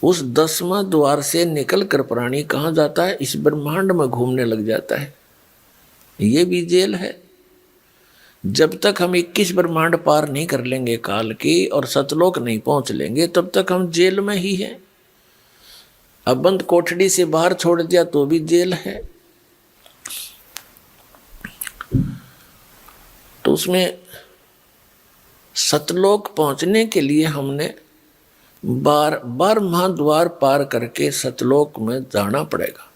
उस 10वां द्वार से निकल कर प्राणी कहाँ जाता है? इस ब्रह्मांड में घूमने लग जाता है। ये भी जेल है। जब तक हम 21 ब्रह्मांड पार नहीं कर लेंगे काल की और सतलोक नहीं पहुंच लेंगे, तब तक हम जेल में ही हैं। अब बंद कोठड़ी से बाहर छोड़ दिया तो भी जेल है। तो उसमें सतलोक पहुंचने के लिए हमने 12 महाद्वार पार करके सतलोक में जाना पड़ेगा।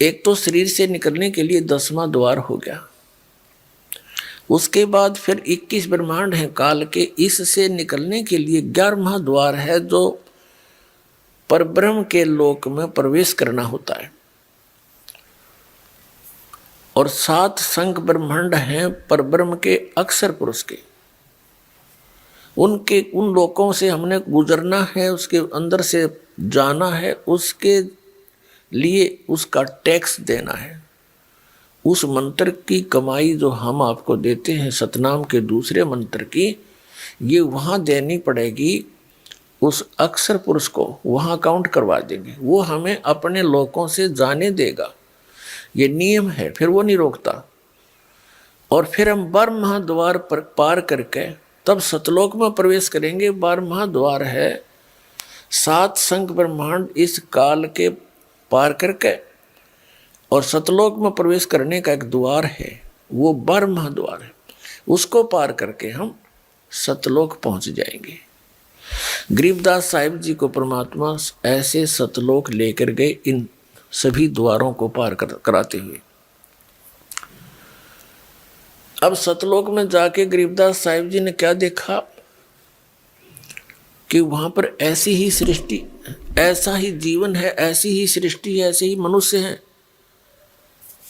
एक तो शरीर से निकलने के लिए 10वां द्वार हो गया, उसके बाद फिर 21 ब्रह्मांड हैं काल के, इससे निकलने के लिए 11वां द्वार है जो परब्रह्म के लोक में प्रवेश करना होता है। और 7 संख ब्रह्मांड हैं परब्रह्म के अक्षर पुरुष के, उन लोकों से हमने गुजरना है, उसके अंदर से जाना है, उसके लिए उसका टैक्स देना है। उस मंत्र की कमाई जो हम आपको देते हैं सतनाम के दूसरे मंत्र की, ये वहाँ देनी पड़ेगी उस अक्षर पुरुष को, वहाँ काउंट करवा देंगे, वो हमें अपने लोकों से जाने देगा, ये नियम है, फिर वो नहीं रोकता। और फिर हम 12वां द्वार पर पार करके तब सतलोक में प्रवेश करेंगे। 12वां द्वार है 7 संख ब्रह्मांड इस काल के पार करके, और सतलोक में प्रवेश करने का एक द्वार है, वो 12वां द्वार है, उसको पार करके हम सतलोक पहुंच जाएंगे। गरीबदास साहिब जी को परमात्मा ऐसे सतलोक लेकर गए, इन सभी द्वारों को पार कराते हुए। अब सतलोक में जाके गरीबदास साहिब जी ने क्या देखा कि वहां पर ऐसी ही सृष्टि, ऐसा ही जीवन है, ऐसी ही सृष्टि है, ऐसे ही मनुष्य हैं,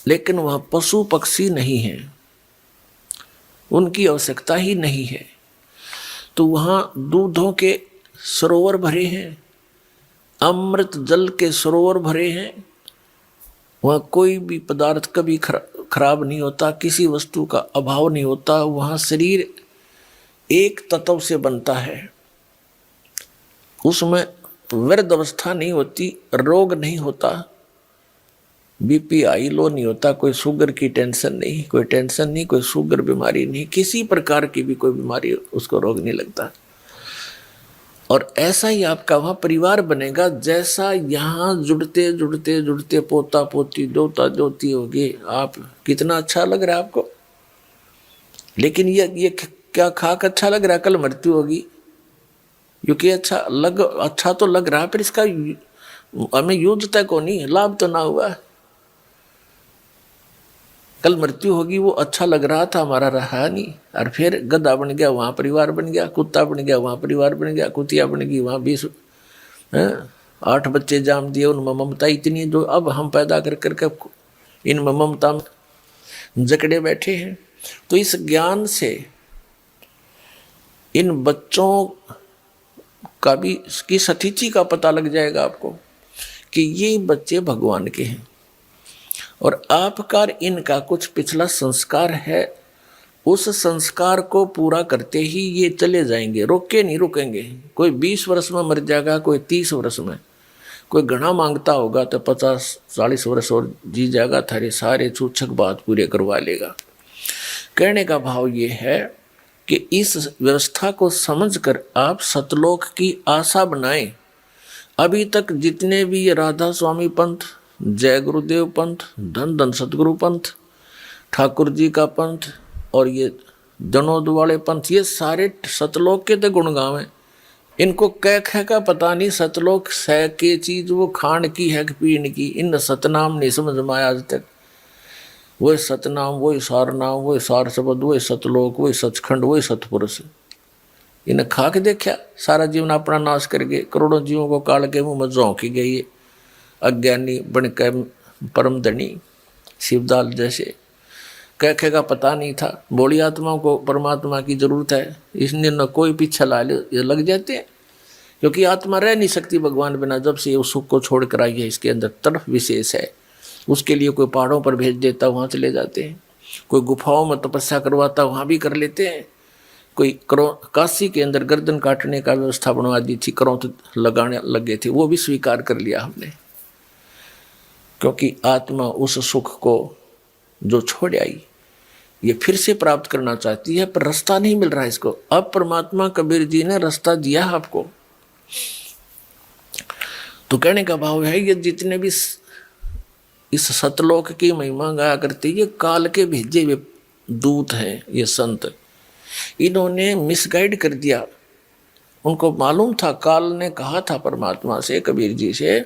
लेकिन वहां पशु पक्षी नहीं है, उनकी आवश्यकता ही नहीं है। तो वहां दूधों के सरोवर भरे हैं, अमृत जल के सरोवर भरे हैं, वहाँ कोई भी पदार्थ कभी खराब नहीं होता, किसी वस्तु का अभाव नहीं होता। वहाँ शरीर एक तत्व से बनता है, उसमें वृद्ध अवस्था नहीं होती, रोग नहीं होता, बीपी हाई लो नहीं होता, कोई शुगर की टेंशन नहीं, कोई टेंशन नहीं, कोई शुगर बीमारी नहीं, किसी प्रकार की भी कोई बीमारी उसको रोग नहीं लगता। और ऐसा ही आपका वहाँ परिवार बनेगा, जैसा यहाँ जुड़ते जुड़ते जुड़ते पोता पोती दोता दोती होगी। आप कितना अच्छा लग रहा है आपको, लेकिन ये क्या खाक अच्छा लग रहा है, कल मृत्यु होगी, क्योंकि अच्छा तो लग रहा है, पर इसका हमें यूज तक को नहीं, लाभ तो ना हुआ। कल मृत्यु होगी, वो अच्छा लग रहा था, हमारा रहा नहीं, और फिर गधा बन गया, वहाँ परिवार बन गया, कुत्ता बन गया, वहाँ परिवार बन गया, कुतिया बन गई, वहाँ 8 बच्चे जाम दिए। उनमें ममता इतनी जो अब हम पैदा कर करके इन ममता में जकड़े बैठे हैं। तो इस ज्ञान से इन बच्चों का भी की सतीची का पता लग जाएगा आपको कि ये बच्चे भगवान के हैं, और आपका इनका कुछ पिछला संस्कार है, उस संस्कार को पूरा करते ही ये चले जाएंगे, रोके नहीं रुकेंगे। कोई 20 वर्ष में मर जाएगा, कोई 30 वर्ष में, कोई घना मांगता होगा तो 50-40 वर्ष और जी जाएगा, थारे सारे छूछक बात पूरे करवा लेगा। कहने का भाव ये है कि इस व्यवस्था को समझकर आप सतलोक की आशा बनाएं। अभी तक जितने भी ये राधा स्वामी पंथ, जय गुरुदेव पंथ, धन धन सतगुरु पंथ, ठाकुर जी का पंथ और ये जनोद वाले पंथ, ये सारे सतलोक के तो गुण गावे। इनको कह का पता नहीं सतलोक सह के चीज वो खान की है कि पीन की, इन सतनाम नहीं समझ में आया आज तक। वही सतनाम, वही सार नाम, वही सार शब्द, वही सतलोक, वही सचखंड, वही सतपुरुष। इन्हें खा के देखा, सारा जीवन अपना नाश कर गए, करोड़ों जीवों को काल के मुँह में झोंकी गई, अज्ञानी बनकर परम धनी शिवदाल जैसे। कह का पता नहीं था, बोली आत्माओं को परमात्मा की जरूरत है, इसने न कोई पीछे ला ले ये लग जाते हैं, क्योंकि आत्मा रह नहीं सकती भगवान बिना। जब से उस सुख को छोड़ कर आई है, इसके अंदर तड़फ विशेष है, उसके लिए कोई पहाड़ों पर भेज देता, वहाँ चले जाते हैं, कोई गुफाओं में तपस्या करवाता, वहाँ भी कर लेते हैं, कोई काशी के अंदर गर्दन काटने का व्यवस्था बनवा दी थी, करों तो लगाने लगे थे, वो भी स्वीकार कर लिया हमने, क्योंकि आत्मा उस सुख को जो छोड़ आई ये फिर से प्राप्त करना चाहती है, पर रास्ता नहीं मिल रहा है इसको। अब परमात्मा कबीर जी ने रास्ता दिया आपको। तो कहने का भाव है, ये जितने भी इस सतलोक की महिमा गाया करते, ये काल के भेजे हुए दूत हैं, ये संत, इन्होंने मिसगाइड कर दिया। उनको मालूम था, काल ने कहा था परमात्मा से, कबीर जी से,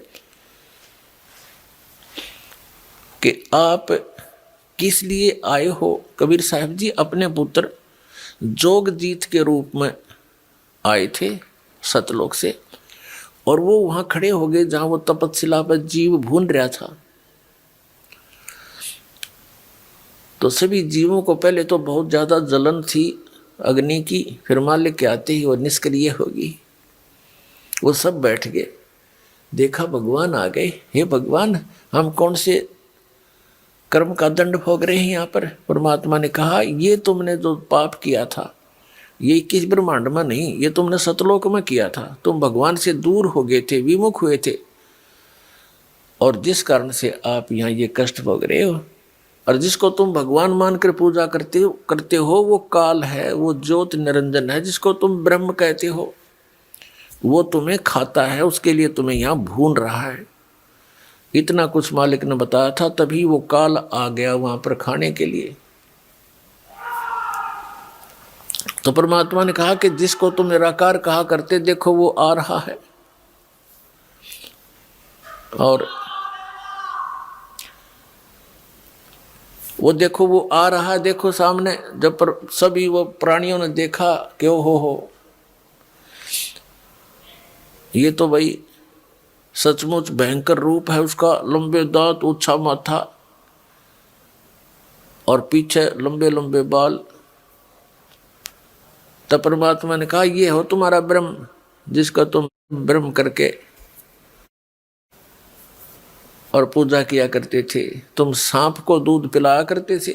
कि आप किस लिए आए हो। कबीर साहब जी अपने पुत्र जोगजीत के रूप में आए थे सतलोक से, और वो वहां खड़े हो गए जहां वो तपस्या पर जीव भून रहा था। तो सभी जीवों को पहले तो बहुत ज्यादा जलन थी अग्नि की, फिर मालिक के आते ही वो निष्क्रिय होगी। वो सब बैठ गए, देखा भगवान आ गए। हे भगवान, हम कौन से कर्म का दंड भोग रहे हैं यहाँ पर। परमात्मा ने कहा, ये तुमने जो पाप किया था ये किस ब्रह्मांड में नहीं, ये तुमने सतलोक में किया था। तुम भगवान से दूर हो गए थे, विमुख हुए थे, और जिस कारण से आप यहाँ ये कष्ट भोग रहे हो। और जिसको तुम भगवान मानकर पूजा करते हो वो काल है, वो ज्योत निरंजन है। जिसको तुम ब्रह्म कहते हो वो तुम्हें खाता है, उसके लिए तुम्हें यहाँ भून रहा है। इतना कुछ मालिक ने बताया था, तभी वो काल आ गया वहां पर खाने के लिए। तो परमात्मा ने कहा कि जिसको तुम निराकार कहा करते, देखो वो आ रहा है। और वो देखो वो आ रहा है, देखो सामने। जब सभी वो प्राणियों ने देखा कि ओ हो, ये तो भाई सचमुच भयंकर रूप है उसका। लंबे दांत, ऊंचा माथा और पीछे लंबे लंबे बाल। तब परमात्मा ने कहा, ये हो तुम्हारा ब्रह्म, जिसका तुम ब्रह्म करके और पूजा किया करते थे। तुम सांप को दूध पिलाया करते थे।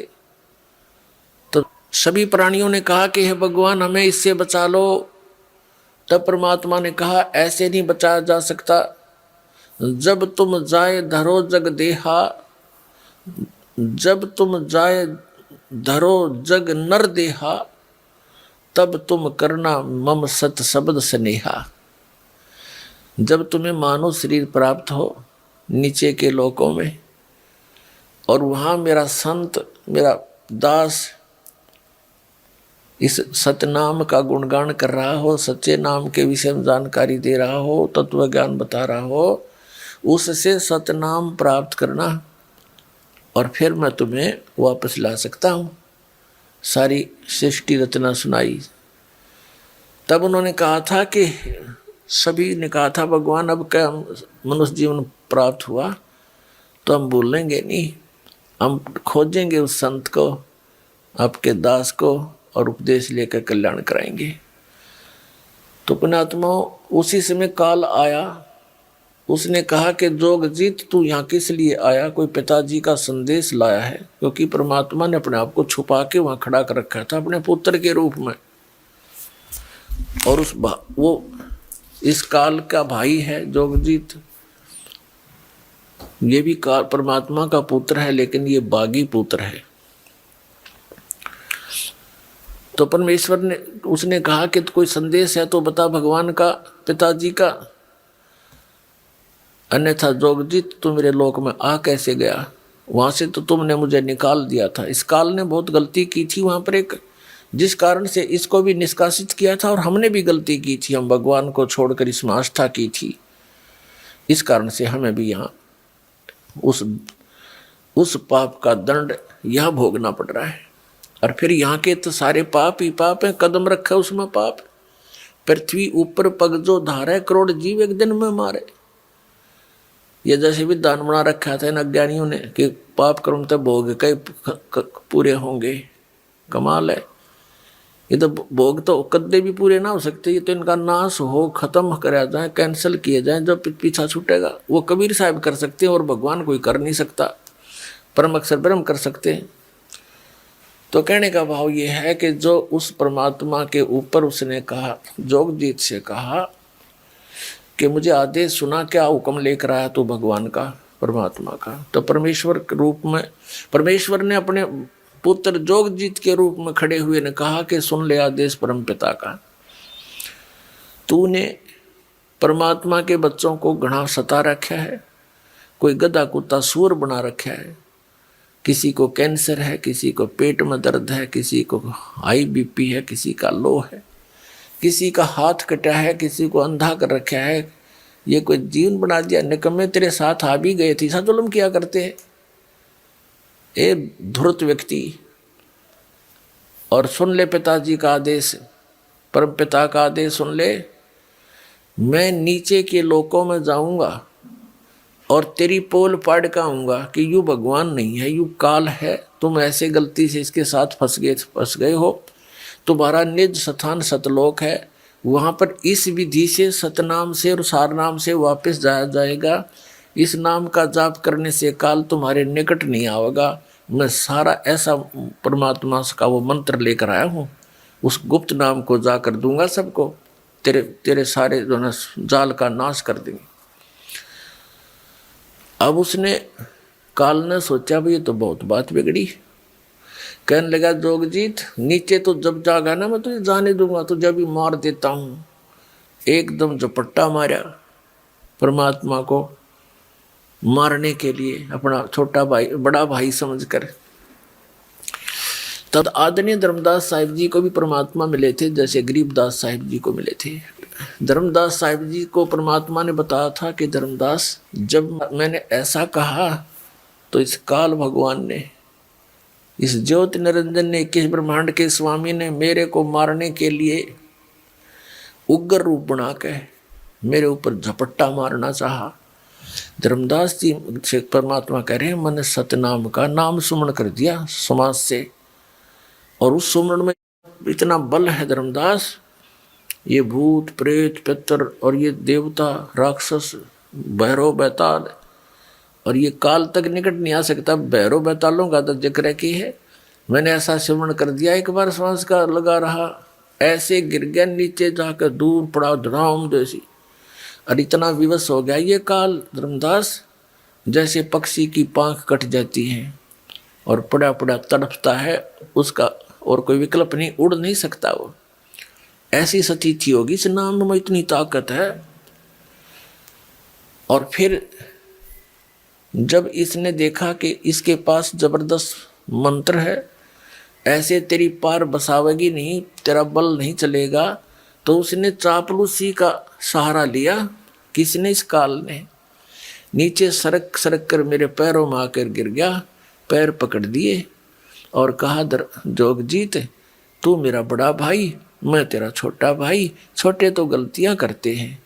तो सभी प्राणियों ने कहा कि हे भगवान, हमें इससे बचा लो। तब परमात्मा ने कहा, ऐसे नहीं बचाया जा सकता। जब तुम जाए धरो जग देहा, जब तुम जाए धरो जग नर देहा, तब तुम करना मम सत शब्द स्नेहा। जब तुम्हें मानव शरीर प्राप्त हो नीचे के लोकों में, और वहां मेरा संत, मेरा दास इस सतनाम का गुणगान कर रहा हो, सच्चे नाम के विषय में जानकारी दे रहा हो, तत्व ज्ञान बता रहा हो, उससे सतनाम प्राप्त करना, और फिर मैं तुम्हें वापस ला सकता हूँ। सारी सृष्टि रचना सुनाई। तब उन्होंने कहा था कि सभी ने कहा था, भगवान अब क्या मनुष्य जीवन प्राप्त हुआ तो हम भूलेंगे नहीं, हम खोजेंगे उस संत को, आपके दास को, और उपदेश लेकर कल्याण कराएंगे। तो पुण्यात्मा, उसी समय काल आया। उसने कहा कि जोगजीत, तू यहाँ किस लिए आया? कोई पिताजी का संदेश लाया है, क्योंकि परमात्मा ने अपने आप को छुपा के वहां खड़ा कर रखा था अपने पुत्र के रूप में। और वो इस काल का भाई है जोगजीत। ये भी काल परमात्मा का पुत्र है, लेकिन ये बागी पुत्र है। तो परमेश्वर ने, उसने कहा कि कोई संदेश है तो बता भगवान का, पिताजी का। अन्यथा जोगजीत, तू मेरे लोक में आ कैसे गया? वहां से तो तुमने मुझे निकाल दिया था। इस काल ने बहुत गलती की थी वहां पर एक, जिस कारण से इसको भी निष्कासित किया था, और हमने भी गलती की थी। हम भगवान को छोड़कर इसमें आस्था की थी, इस कारण से हमें भी यहाँ उस पाप का दंड यहाँ भोगना पड़ रहा है। और फिर यहाँ के तो सारे पाप ही पाप हैं, कदम रखे उसमें पाप। पृथ्वी ऊपर पग जो धारे, करोड़ जीव एक दिन में मारे। ये जैसे भी दान बना रखा था इन अज्ञानियों ने कि पाप कर्म तो भोग कई पूरे होंगे। कमाल है। ये तो भोग तो कदे भी पूरे ना हो सकते। ये तो इनका नाश हो, खत्म कराया जाए, कैंसिल किए जाए, जो पीछा छूटेगा वो कबीर साहब कर सकते हैं, और भगवान कोई कर नहीं सकता। परम अक्षर ब्रह्म कर सकते हैं। तो कहने का भाव ये है कि जो उस परमात्मा के ऊपर उसने कहा, जोगजीत से कहा कि मुझे आदेश सुना, क्या हुक्म लेकर आया तू भगवान का, परमात्मा का। तो परमेश्वर के रूप में परमेश्वर ने अपने पुत्र जोगजीत के रूप में खड़े हुए ने कहा कि सुन ले आदेश परम पिता का। तूने परमात्मा के बच्चों को घना सता रखा है, कोई गधा कुत्ता सूअर बना रखा है। किसी को कैंसर है, किसी को पेट में दर्द है, किसी को हाई बीपी है, किसी का लो है, किसी का हाथ कटा है, किसी को अंधा कर रखा है। ये कोई जीवन बना दिया। निकम्मे तेरे साथ आ भी गए थे, ऐसा जुल्म किया करते हैं। ए धूर्त व्यक्ति, और सुन ले पिताजी का आदेश, परम पिता का आदेश सुन ले। मैं नीचे के लोकों में जाऊंगा और तेरी पोल पाड़ के आऊंगा कि यू भगवान नहीं है, यू काल है, तुम ऐसे गलती से इसके साथ फंस गए हो। तुम्हारा निज स्थान सतलोक है, वहाँ पर इस विधि से सतनाम से और सारनाम से वापस जाया जाएगा। इस नाम का जाप करने से काल तुम्हारे निकट नहीं आएगा। मैं सारा ऐसा परमात्मा का वो मंत्र लेकर आया हूँ, उस गुप्त नाम को जाकर दूंगा सबको, तेरे सारे जो ना जाल का नाश कर देंगे। अब उसने काल ने सोचा भी ये तो बहुत बात बिगड़ी। कहने लगा जोगजीत, नीचे तो जब जागा ना मैं तुझे जाने दूंगा, तुझे भी मार देता हूँ। एकदम झपट्टा मारा परमात्मा को मारने के लिए, अपना छोटा भाई बड़ा भाई समझकर। तब आदरणीय धर्मदास साहिब जी को भी परमात्मा मिले थे, जैसे गरीबदास साहिब जी को मिले थे। धर्मदास साहिब जी को परमात्मा ने बताया था कि धर्मदास, जब मैंने ऐसा कहा तो इस काल भगवान ने, इस ज्योति निरंजन ने, 21 ब्रह्मांड के स्वामी ने मेरे को मारने के लिए उग्र रूप बना के मेरे ऊपर झपट्टा मारना चाहा। धर्मदास जी से परमात्मा कह रहे हैं, मैंने सतनाम का नाम सुमरण कर दिया समाज से, और उस सुमरण में इतना बल है धर्मदास, ये भूत प्रेत पितर और ये देवता राक्षस भैरव बैताल और ये काल तक निकट नहीं आ सकता। भैरव बैतालों का तो जिक्र की है, मैंने ऐसा सिमरण कर दिया, एक बार सांस का लगा रहा, ऐसे गिर गया नीचे जाकर, दूर पड़ा धड़ाम जैसी, और इतना विवश हो गया ये काल धर्मदास, जैसे पक्षी की पांख कट जाती है और पड़ा पड़ा तड़पता है, उसका और कोई विकल्प नहीं, उड़ नहीं सकता वो। ऐसी स्थिति होगी, इस नाम में इतनी ताकत है। और फिर जब इसने देखा कि इसके पास जबरदस्त मंत्र है, ऐसे तेरी पार बसावेगी नहीं, तेरा बल नहीं चलेगा, तो उसने चापलूसी का सहारा लिया। किसने? इस काल ने। नीचे सरक सरक कर मेरे पैरों में आकर गिर गया, पैर पकड़ दिए और कहा, जोगजीत तू मेरा बड़ा भाई, मैं तेरा छोटा भाई, छोटे तो गलतियां करते हैं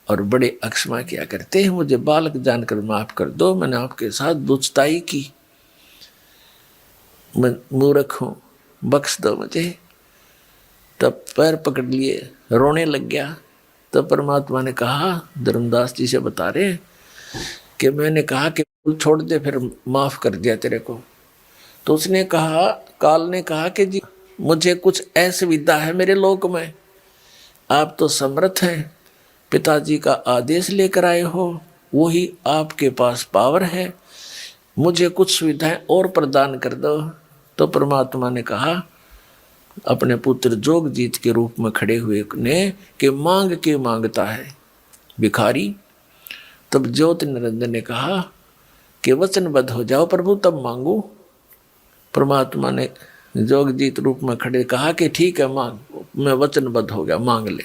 और बड़े अक्षमा किया करते हैं, मुझे बालक जानकर माफ कर दो, मैंने आपके साथ दुष्टाई की, मैं मूर्ख हूँ, बख्श दो मुझे। तब पैर पकड़ लिए, रोने लग गया। तब परमात्मा ने कहा, धर्मदास जी से बता रहे कि मैंने कहा कि छोड़ दे, फिर माफ कर दिया तेरे को। तो उसने कहा, काल ने कहा कि जी मुझे कुछ असुविधा है मेरे लोक में, आप तो समर्थ हैं, पिताजी का आदेश लेकर आए हो, वही आपके पास पावर है, मुझे कुछ सुविधाएं और प्रदान कर दो। तो परमात्मा ने कहा अपने पुत्र जोगजीत के रूप में खड़े हुए ने कि मांग के मांगता है भिखारी। तब ज्योति निरंजन ने कहा कि वचनबद्ध हो जाओ प्रभु, तब मांगू। परमात्मा ने जोगजीत रूप में खड़े कहा कि ठीक है मांग, मैं वचनबद्ध हो गया, मांग ले।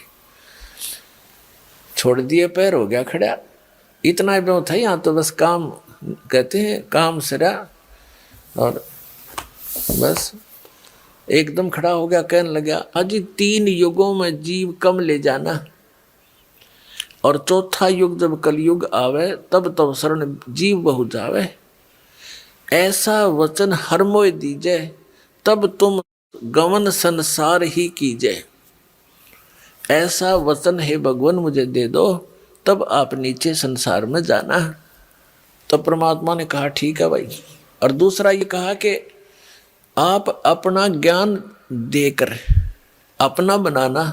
छोड़ दिए पैर, हो गया खड़ा। इतना ही था, यहाँ तो बस काम कहते हैं, काम सरा, और बस एकदम खड़ा हो गया। कहने लगा, अजी 3 युगों में जीव कम ले जाना, और चौथा युग जब कलयुग आवे तब तो शरण जीव बहु जावे। ऐसा वचन हर मोय दीजे, तब तुम गमन संसार ही कीजे। ऐसा वचन है भगवान मुझे दे दो, तब आप नीचे संसार में जाना। तब परमात्मा ने कहा ठीक है भाई। और दूसरा ये कहा कि आप अपना ज्ञान देकर अपना बनाना,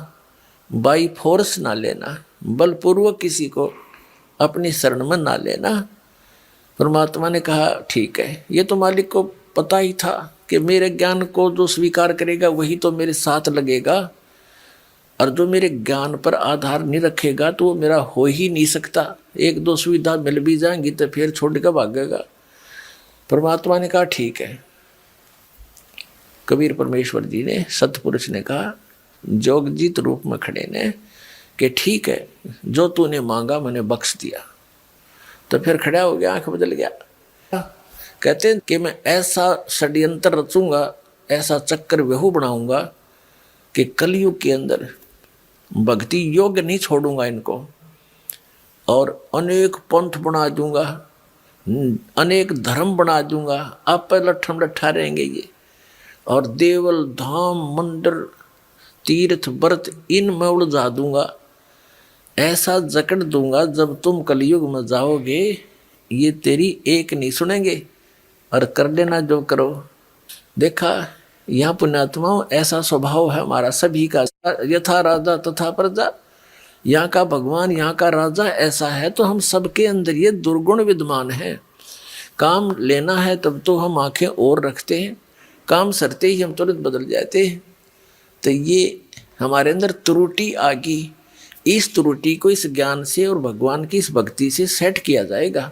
बाई फोर्स ना लेना, बलपूर्वक किसी को अपनी शरण में ना लेना। परमात्मा ने कहा ठीक है, ये तो मालिक को पता ही था कि मेरे ज्ञान को जो स्वीकार करेगा वही तो मेरे साथ लगेगा, और जो मेरे ज्ञान पर आधार नहीं रखेगा तो वो मेरा हो ही नहीं सकता। 1-2 सुविधा मिल भी जाएंगी तो फिर छोड़ कर भागेगा। परमात्मा ने कहा ठीक है। कबीर परमेश्वर जी ने, सतपुरुष ने कहा जोगजीत रूप में खड़े ने कि ठीक है, जो तूने मांगा मैंने बख्श दिया। तो फिर खड़ा हो गया, आंख बदल गया। कहते हैं कि मैं ऐसा षड्यंत्र रचूंगा, ऐसा चक्कर व्यू बनाऊंगा कि कलयुग के अंदर भक्ति योग्य नहीं छोड़ूंगा इनको, और अनेक पंथ बना दूंगा, अनेक धर्म बना दूंगा। आप पर लट्ठम लट्ठा रहेंगे ये, और देवल धाम मंदिर तीर्थ व्रत इनमें उलझा दूंगा। ऐसा जकड़ दूंगा जब तुम कलयुग में जाओगे ये तेरी एक नहीं सुनेंगे, और कर लेना जो करो। देखा यहाँ पुण्यात्माओं, ऐसा स्वभाव है हमारा सभी का। यथा राजा तथा प्रजा, यहाँ का भगवान यहाँ का राजा ऐसा है, तो हम सबके अंदर ये दुर्गुण विद्यमान है। काम लेना है तब तो हम आंखें और रखते हैं, काम सरते ही हम तुरंत बदल जाते हैं। तो ये हमारे अंदर त्रुटि आ गई। इस त्रुटि को इस ज्ञान से और भगवान की इस भक्ति से सेट किया जाएगा।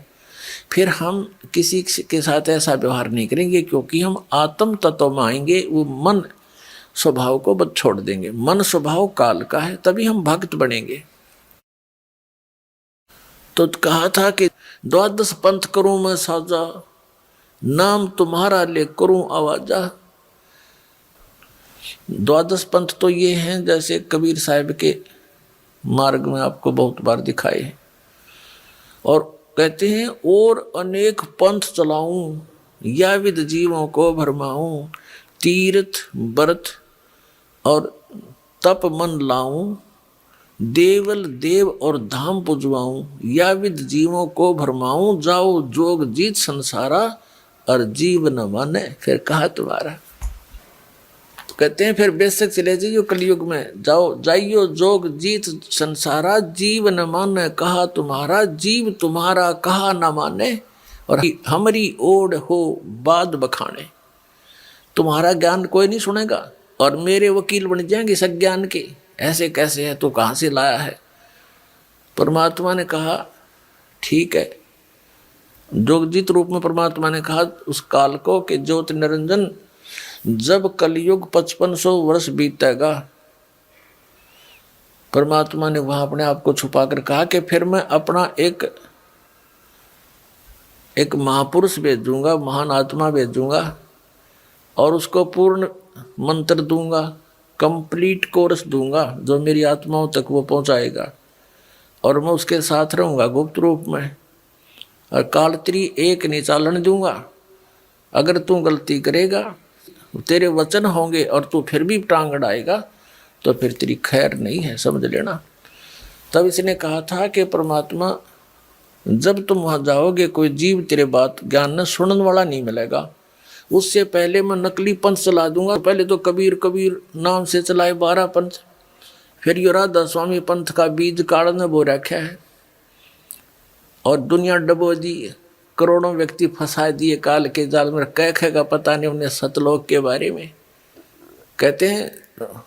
फिर हम किसी के साथ ऐसा व्यवहार नहीं करेंगे, क्योंकि हम आत्म तत्व में आएंगे। वो मन स्वभाव को बद छोड़ देंगे। मन स्वभाव काल का है, तभी हम भक्त बनेंगे। तो कहा था कि 12 पंथ करूं मैं साजा, नाम तुम्हारा ले करूं आवाजा। 12 पंथ तो ये हैं जैसे कबीर साहब के मार्ग में आपको बहुत बार दिखाए, और कहते हैं और अनेक पंथ चलाऊं, या विद जीवों को भरमाऊं, तीर्थ व्रत और तप मन लाऊं, देवल देव और धाम पुजवाऊं, या विद जीवों को भरमाऊं, जाओ जोग जीत संसारा, और जीव न माने फिर कहा तुम्हारा। तो कहते हैं फिर बेशक चले जाइयो कलयुग में, जाओ जाइयो जोग जीत संसारा, जीव न माने कहा तुम्हारा, जीव तुम्हारा कहा न माने, और हमारी ओढ़ हो बाद बखाने। तुम्हारा ज्ञान कोई नहीं सुनेगा, और मेरे वकील बन जाएंगे सज्ञान के। ऐसे कैसे है, तो कहाँ से लाया है? परमात्मा ने कहा ठीक है। जोगजीत रूप में परमात्मा ने कहा उस काल को कि ज्योति निरंजन, जब कलयुग 5500 वर्ष बीतेगा, परमात्मा ने वहां अपने आप को छुपा कर कहा कि फिर मैं अपना एक महापुरुष भेजूंगा, महान आत्मा भेजूंगा, और उसको पूर्ण मंत्र दूंगा, कंप्लीट कोर्स दूंगा, जो मेरी आत्माओं तक वो पहुंचाएगा, और मैं उसके साथ रहूंगा गुप्त रूप में, और कालत्री एक नहीं चालन दूंगा। अगर तू गलती करेगा, तेरे वचन होंगे और तू फिर भी टांग अड़ाएगा, तो फिर तेरी खैर नहीं है, समझ लेना। तब इसने कहा था कि परमात्मा जब तुम वहां जाओगे, कोई जीव तेरे बात ज्ञान न सुनने वाला नहीं मिलेगा। उससे पहले मैं नकली पंथ चला दूंगा। पहले तो कबीर कबीर नाम से चलाए 12 पंथ, फिर यो राधा स्वामी पंथ का बीज काढ़ने बो रखा है, और दुनिया डबो दी, करोड़ों व्यक्ति फंसा दिए काल के जाल में। कह का पता नहीं उन्हें सतलोक के बारे में। कहते हैं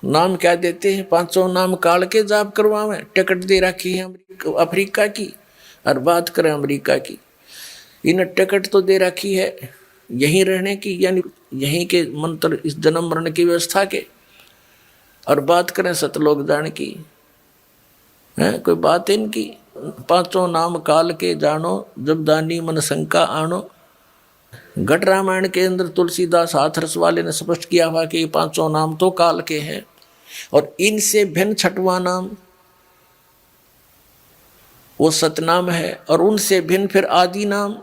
नाम क्या देते हैं, 500 नाम काल के जाप करवावें। टिकट दे रखी है अफ्रीका की, और बात करें अमेरिका की, इन्हें टिकट तो दे रखी है यहीं रहने की, यानी यहीं के मंत्र इस जन्म मरण की व्यवस्था के, और बात करें सतलोक जान की, है कोई बात इनकी। 500 नाम काल के जानो, जब दानी मन शंका आनो। घट रामायण के अंदर तुलसीदास हाथरस वाले ने स्पष्ट किया हुआ कि 500 नाम तो काल के हैं, और इनसे भिन्न 6वां नाम वो सतनाम है, और उनसे भिन्न फिर आदि नाम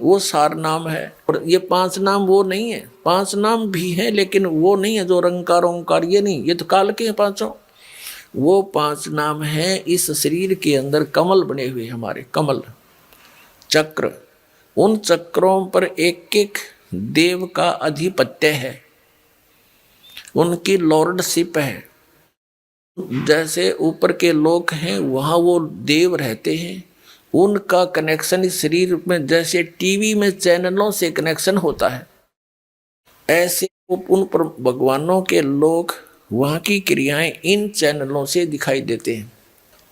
वो सार नाम है। और ये 5 नाम वो नहीं है, 5 नाम भी हैं लेकिन वो नहीं है जो रंकार ओंकार, ये नहीं, ये तो काल के हैं 500। वो 5 नाम हैं इस शरीर के अंदर कमल बने हुए, हमारे कमल चक्र। उन चक्रों पर एक एक देव का अधिपत्य है, उनकी लॉर्डशिप है। जैसे ऊपर के लोक हैं वहाँ वो देव रहते हैं, उनका कनेक्शन इस शरीर में जैसे टीवी में चैनलों से कनेक्शन होता है, ऐसे उन पर भगवानों के लोग, वहाँ की क्रियाएं इन चैनलों से दिखाई देते हैं।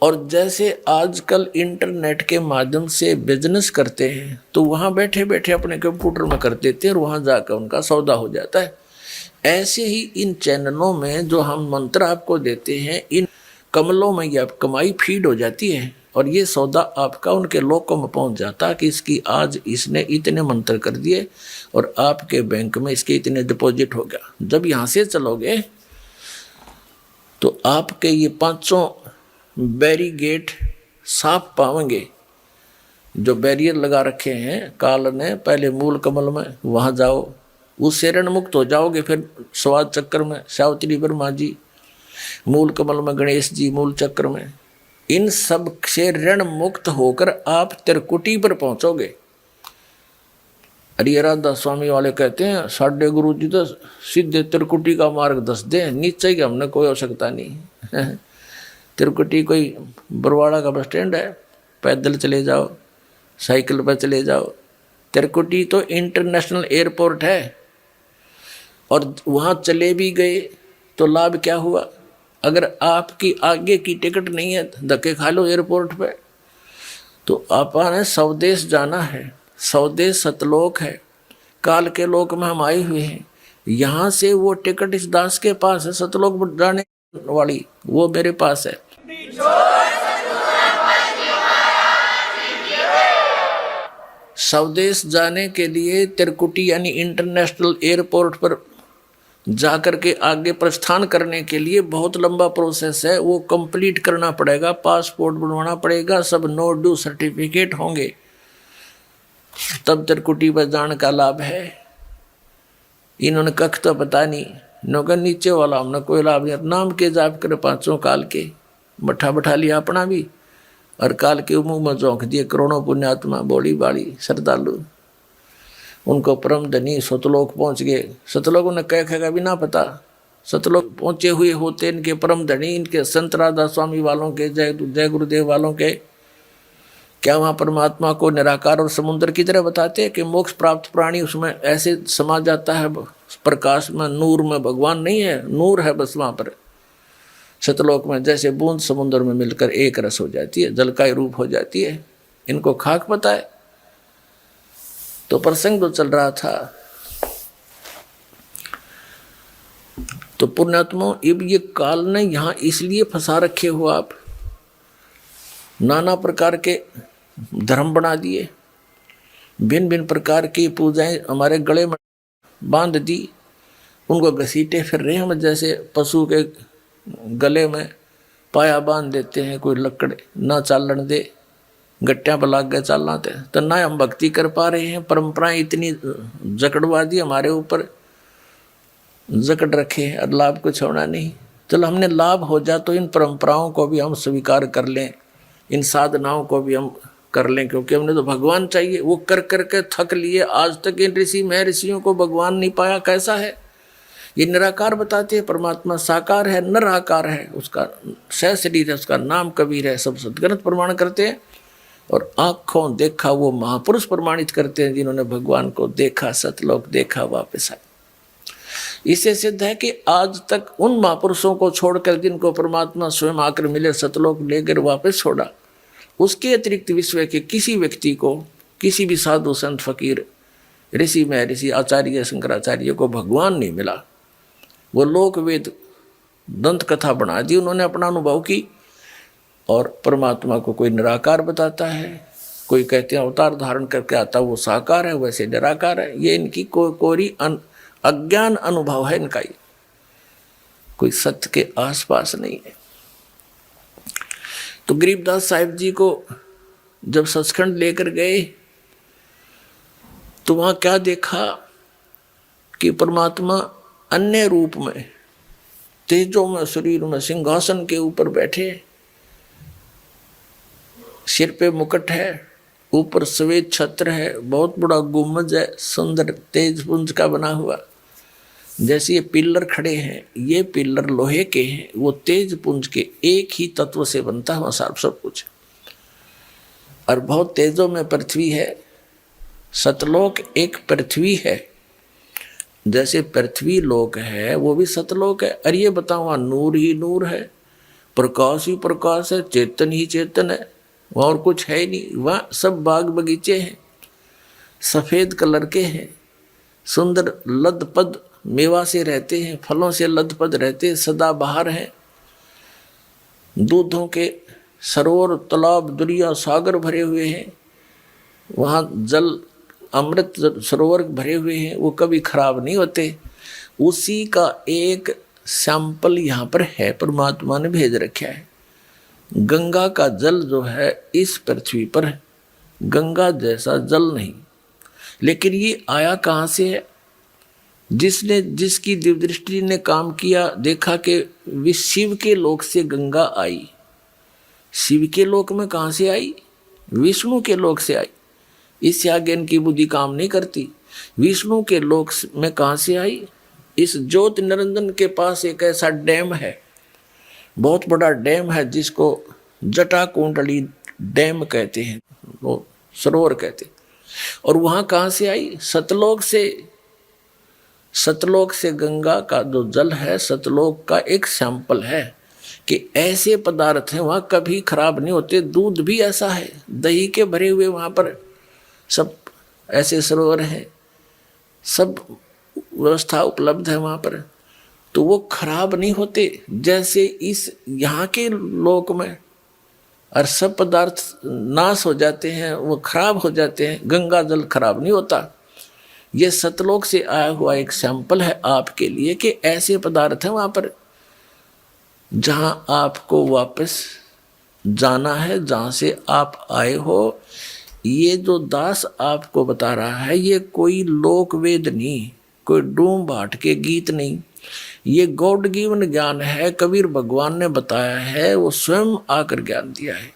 और जैसे आजकल इंटरनेट के माध्यम से बिजनेस करते हैं, तो वहाँ बैठे बैठे अपने कंप्यूटर में कर देते हैं और वहाँ जाकर उनका सौदा हो जाता है। ऐसे ही इन चैनलों में जो हम मंत्र आपको देते हैं, इन कमलों में ये कमाई फीड हो जाती है, और ये सौदा आपका उनके लोकों में पहुंच जाता कि इसकी आज इसने इतने मंत्र कर दिए और आपके बैंक में इसके इतने डिपॉजिट हो गया। जब यहाँ से चलोगे तो आपके ये 500 बैरिगेट साफ पाएंगे। जो बैरियर लगा रखे हैं काल ने पहले मूल कमल में, वहाँ जाओ, उससे ऋण मुक्त हो जाओगे। फिर स्वाद चक्र में सावित्री ब्रह्मा जी, मूल कमल में गणेश जी, मूल चक्र में, इन सब से ऋण मुक्त होकर आप त्रिकुटी पर पहुंचोगे। अरे राधा स्वामी वाले कहते हैं साढ़े गुरु जी तो सीधे त्रिकुटी का मार्ग दस दे, नीचे की हमने कोई आवश्यकता नहीं। त्रिकुटी कोई बरवाड़ा का बस स्टैंड है, पैदल चले जाओ, साइकिल पर चले जाओ। त्रिकुटी तो इंटरनेशनल एयरपोर्ट है, और वहाँ चले भी गए तो लाभ क्या हुआ? अगर आपकी आगे की टिकट नहीं है, धक्के खा लो एयरपोर्ट पे। तो आपने स्वदेश जाना है, स्वदेश सतलोक है, काल के लोक में हम आए हुए हैं। यहाँ से वो टिकट इस दास के पास है, सतलोक जाने वाली वो मेरे पास है। स्वदेश जाने के लिए त्रिकुटी यानी इंटरनेशनल एयरपोर्ट पर जाकर के आगे प्रस्थान करने के लिए बहुत लंबा प्रोसेस है, वो कंप्लीट करना पड़ेगा, पासपोर्ट बनवाना पड़ेगा, सब नो ड्यू सर्टिफिकेट होंगे, तब त्रिकुटी पर जाने का लाभ है। इन्होंने कख तो पता नहीं, नौकर नीचे वाला हमने कोई लाभ नहीं। नाम के जाप कर 500 काल के, मठा बैठा लिया अपना भी, और काल के मुंह में झोंक दिए करोड़ों पुण्यात्मा, बोली बाड़ी श्रद्धालु, उनको परम धनी सतलोक पहुंच गए। सतलोक ने कह भी ना पता, सतलोक पहुंचे हुए होते इनके परम धनी, इनके संत राधा स्वामी वालों के, जय गुरुदेव वालों के। क्या वहाँ परमात्मा को निराकार और समुद्र की तरह बताते हैं कि मोक्ष प्राप्त प्राणी उसमें ऐसे समा जाता है प्रकाश में, नूर में? भगवान नहीं है, नूर है बस वहाँ पर सतलोक में। जैसे बूंद समुद्र में मिलकर एक रस हो जाती है, जल का रूप हो जाती है। इनको खाक पता है। तो प्रसंग तो चल रहा था, तो पुण्यात्मा अब ये काल ने यहाँ इसलिए फंसा रखे हो आप, नाना प्रकार के धर्म बना दिए, भिन्न भिन्न प्रकार की पूजाएं हमारे गले में बांध दी, उनको घसीटे फिर रहे हम, जैसे पशु के गले में पाया बांध देते हैं, कोई लकड़ ना चालन दे, गट्टियाँ पर लाग गए चालना थे, तो ना हम भक्ति कर पा रहे हैं। परंपराएं इतनी जकड़वा दी हमारे ऊपर, जकड़ रखे और लाभ कुछ होना नहीं। चलो हमने लाभ हो जा तो इन परंपराओं को भी हम स्वीकार कर लें, इन साधनाओं को भी हम कर लें, क्योंकि हमने तो भगवान चाहिए। वो कर करके थक लिए, आज तक इन ऋषि महर्षियों को भगवान नहीं पाया। कैसा है ये? निराकार बताते हैं, परमात्मा साकार है, निराकार है, उसका सह शरीर है, उसका नाम कबीर है, सब सदग्रंथ प्रमाण करते हैं। और आँखों देखा वो महापुरुष प्रमाणित करते हैं, जिन्होंने भगवान को देखा, सतलोक देखा, वापस आए। इससे सिद्ध है कि आज तक उन महापुरुषों को छोड़कर जिनको परमात्मा स्वयं आकर मिले, सतलोक लेकर वापस छोड़ा, उसके अतिरिक्त विश्व के किसी व्यक्ति को, किसी भी साधु संत फकीर ऋषि महर्षि आचार्य शंकराचार्य को भगवान नहीं मिला। वो लोक वेद दंत कथा बना दी उन्होंने, अपना अनुभव की। और परमात्मा को कोई निराकार बताता है, कोई कहते हैं अवतार धारण करके आता वो साकार है, वैसे निराकार है। ये इनकी कोरी अज्ञान अनुभव है इनका, ये कोई सत्य के आसपास नहीं है। तो गरीबदास साहिब जी को जब सचखंड लेकर गए तो वहाँ क्या देखा कि परमात्मा अन्य रूप में, तेजों में, शरीर में, सिंहासन के ऊपर बैठे, सिर पे मुकुट है, ऊपर श्वेत छत्र है, बहुत बड़ा गुम्बज है, सुंदर तेज पुंज का बना हुआ। जैसे ये पिल्लर खड़े हैं, ये पिल्लर लोहे के हैं, वो तेज पुंज के एक ही तत्व से बनता है सब कुछ। और बहुत तेजों में पृथ्वी है, सतलोक एक पृथ्वी है। जैसे पृथ्वी लोक है वो भी सतलोक है। अरे ये बताओ, नूर ही नूर है, प्रकाश ही प्रकाश है, चेतन ही चेतन है, और कुछ है नहीं। वहाँ सब बाग बगीचे हैं, सफ़ेद कलर के हैं, सुंदर लदपद मेवा से रहते हैं, फलों से लदपद रहते हैं, सदा बाहर हैं, दूधों के सरोवर, तालाब, दरिया, सागर भरे हुए हैं, वहाँ जल अमृत सरोवर भरे हुए हैं, वो कभी खराब नहीं होते। उसी का एक सैंपल यहाँ पर है, परमात्मा ने भेज रखा है। गंगा का जल जो है इस पृथ्वी पर गंगा जैसा जल नहीं, लेकिन ये आया कहाँ से है? जिसकी दिव्य दृष्टि ने काम किया, देखा कि शिव के लोक से गंगा आई। शिव के लोक में कहाँ से आई? विष्णु के लोक से आई। इससे आगे इनकी बुद्धि काम नहीं करती। विष्णु के लोक में कहाँ से आई? इस ज्योति निरंजन के पास एक ऐसा डैम है, बहुत बड़ा डैम है, जिसको जटा कुंडली डैम कहते हैं, वो सरोवर कहते हैं। और वहाँ कहाँ से आई? सतलोक से। सतलोक से गंगा का जो जल है, सतलोक का एक सैंपल है कि ऐसे पदार्थ हैं वहाँ कभी खराब नहीं होते। दूध भी ऐसा है, दही के भरे हुए वहाँ पर सब ऐसे सरोवर हैं, सब व्यवस्था उपलब्ध है वहाँ पर, तो वो खराब नहीं होते। जैसे इस यहाँ के लोक में और सब पदार्थ नाश हो जाते हैं, वो खराब हो जाते हैं, गंगा जल खराब नहीं होता। ये सतलोक से आया हुआ एक सैंपल है आपके लिए कि ऐसे पदार्थ हैं वहाँ पर जहाँ आपको वापस जाना है, जहाँ से आप आए हो। ये जो दास आपको बता रहा है, ये कोई लोक वेद नहीं, कोई डूम भाट के गीत नहीं, ये गॉड गिवन ज्ञान है। कबीर भगवान ने बताया है, वो स्वयं आकर ज्ञान दिया है।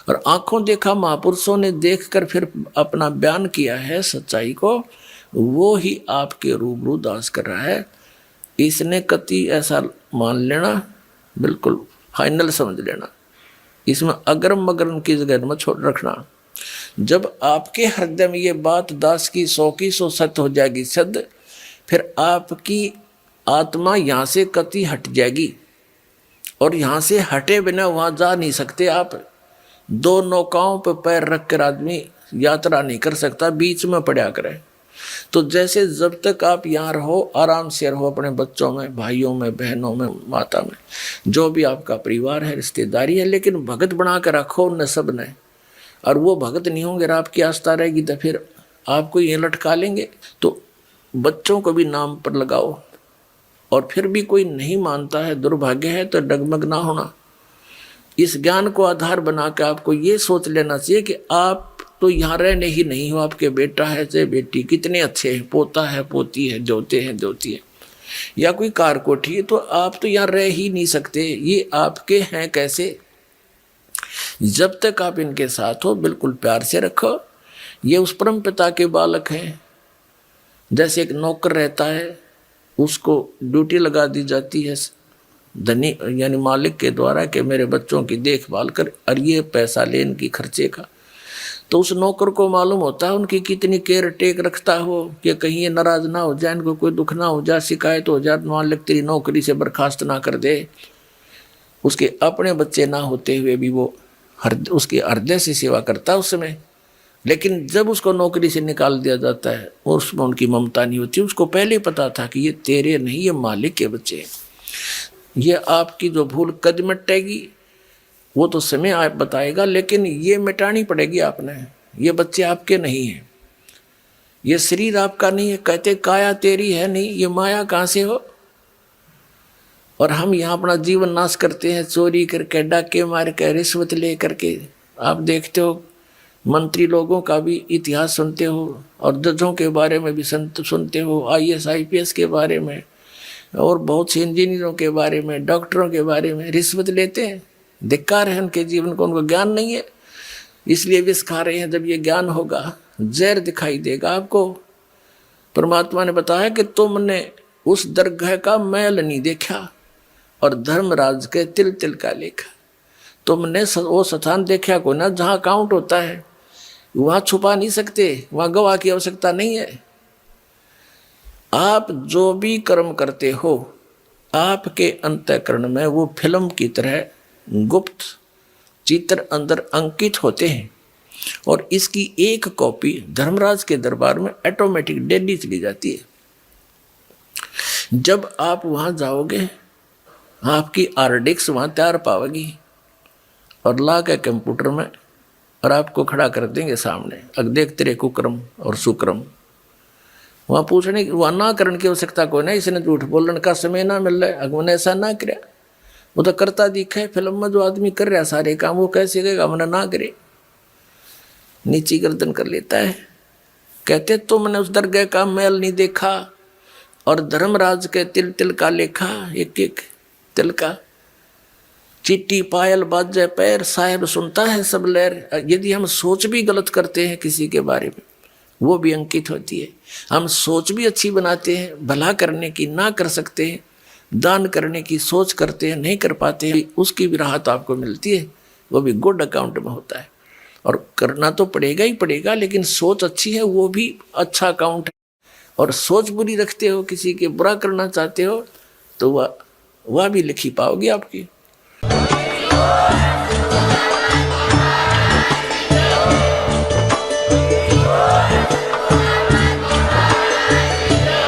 और आंखों देखा महापुरुषों ने देखकर फिर अपना बयान किया है सच्चाई को, वो ही आपके रूबरू दास कर रहा है। इसने कति ऐसा मान लेना, बिल्कुल फाइनल समझ लेना, इसमें अगरम मगरम की जगह में छोड़ रखना। जब आपके हृदय में ये बात दास की 100 सत्य हो जाएगी सिद्ध, फिर आपकी आत्मा यहाँ से कति हट जाएगी। और यहाँ से हटे बिना वहाँ जा नहीं सकते आप। 2 नौकाओं पर पैर रख कर आदमी यात्रा नहीं कर सकता, बीच में पड़ा करे। तो जैसे जब तक आप यहाँ रहो, आराम से रहो अपने बच्चों में, भाइयों में, बहनों में, माता में, जो भी आपका परिवार है, रिश्तेदारी है, लेकिन भगत बना कर रखो उन सब ने। और वो भगत नहीं होंगे, आपकी आस्था रहेगी तो फिर आपको ये लटका लेंगे। तो बच्चों को भी नाम पर लगाओ। और फिर भी कोई नहीं मानता है, दुर्भाग्य है, तो डगमग ना होना। इस ज्ञान को आधार बना के आपको ये सोच लेना चाहिए कि आप तो यहाँ रहने ही नहीं हो, आपके बेटा है चाहे बेटी कितने अच्छे हैं, पोता है, पोती है, जोते हैं, जोती है, या कोई कार कोठी है, तो आप तो यहाँ रह ही नहीं सकते। ये आपके हैं कैसे? जब तक आप इनके साथ हो, बिल्कुल प्यार से रखो। ये उस परम पिता के बालक हैं। जैसे एक नौकर रहता है, उसको ड्यूटी लगा दी जाती है धनी यानी मालिक के द्वारा कि मेरे बच्चों की देखभाल कर, और ये पैसा ले इनकी खर्चे का। तो उस नौकर को मालूम होता है उनकी कितनी केयर टेक रखता हो कि कहीं ये नाराज ना हो जाए, इनको कोई दुख ना हो जाए, शिकायत हो जाए, मालिक तेरी नौकरी से बर्खास्त ना कर दे। उसके अपने बच्चे ना होते हुए भी वो उसके हृदय से सेवा करता है उस समय। लेकिन जब उसको नौकरी से निकाल दिया जाता है और उसमें उनकी ममता नहीं होती। उसको पहले पता था कि ये तेरे नहीं, ये मालिक के बच्चे हैं। ये आपकी जो भूल कद मिटेगी वो तो समय आप बताएगा, लेकिन ये मिटानी पड़ेगी आपने। ये बच्चे आपके नहीं हैं, ये शरीर आपका नहीं है। कहते काया तेरी है नहीं, ये माया कहाँ से हो? और हम यहाँ अपना जीवन नाश करते हैं, चोरी करके, डाके मार के, रिश्वत ले करके। आप देखते हो मंत्री लोगों का भी इतिहास सुनते हो, और जजों के बारे में भी सुनते हो, IAS IPS के बारे में, और बहुत से इंजीनियरों के बारे में, डॉक्टरों के बारे में रिश्वत लेते हैं। धिक्कार है उनके जीवन को, उनको ज्ञान नहीं है, इसलिए विष खा रहे हैं। जब ये ज्ञान होगा, जहर दिखाई देगा आपको। परमात्मा ने बताया कि तुमने उस दरगाह का मैल नहीं देखा और धर्मराज के तिल तिल का लेखा। तुमने वो स्थान देखा को ना जहाँ काउंट होता है, वहाँ छुपा नहीं सकते, वहाँ गवाह की आवश्यकता नहीं है। आप जो भी कर्म करते हो, आपके अंतःकरण में वो फिल्म की तरह गुप्त चित्र अंदर अंकित होते हैं, और इसकी एक कॉपी धर्मराज के दरबार में ऑटोमेटिक डेली चली जाती है। जब आप वहाँ जाओगे, आपकी RDX वहाँ तैयार पाओगी, और ला के कंप्यूटर में और आपको खड़ा कर देंगे सामने, अब देख तेरे कुक्रम और सुक्रम। वहाँ पूछने की, वहाँ ना करने की आवश्यकता कोई नहीं, इसने झूठ बोलने का समय ना मिल रहा है, अगमन ऐसा ना करे, वो तो करता दिखा है। फिल्म में जो आदमी कर रहा है सारे काम, वो कैसे कहेगा हमने ना करे, नीची गर्दन कर लेता है। कहते तुमने उस दरगाह का मैल नहीं देखा, और धर्मराज के तिल तिल का लेखा, एक एक तिल का, चिट्टी पायल बाजे पैर, साहेब सुनता है सब लहर। यदि हम सोच भी गलत करते हैं किसी के बारे में, वो भी अंकित होती है। हम सोच भी अच्छी बनाते हैं, भला करने की ना कर सकते हैं, दान करने की सोच करते हैं नहीं कर पाते हैं, उसकी भी राहत आपको मिलती है, वो भी गुड अकाउंट में होता है। और करना तो पड़ेगा ही पड़ेगा, लेकिन सोच अच्छी है वो भी अच्छा अकाउंट है। और सोच बुरी रखते हो, किसी के बुरा करना चाहते हो, तो वह भी लिखी पाओगे आपकी।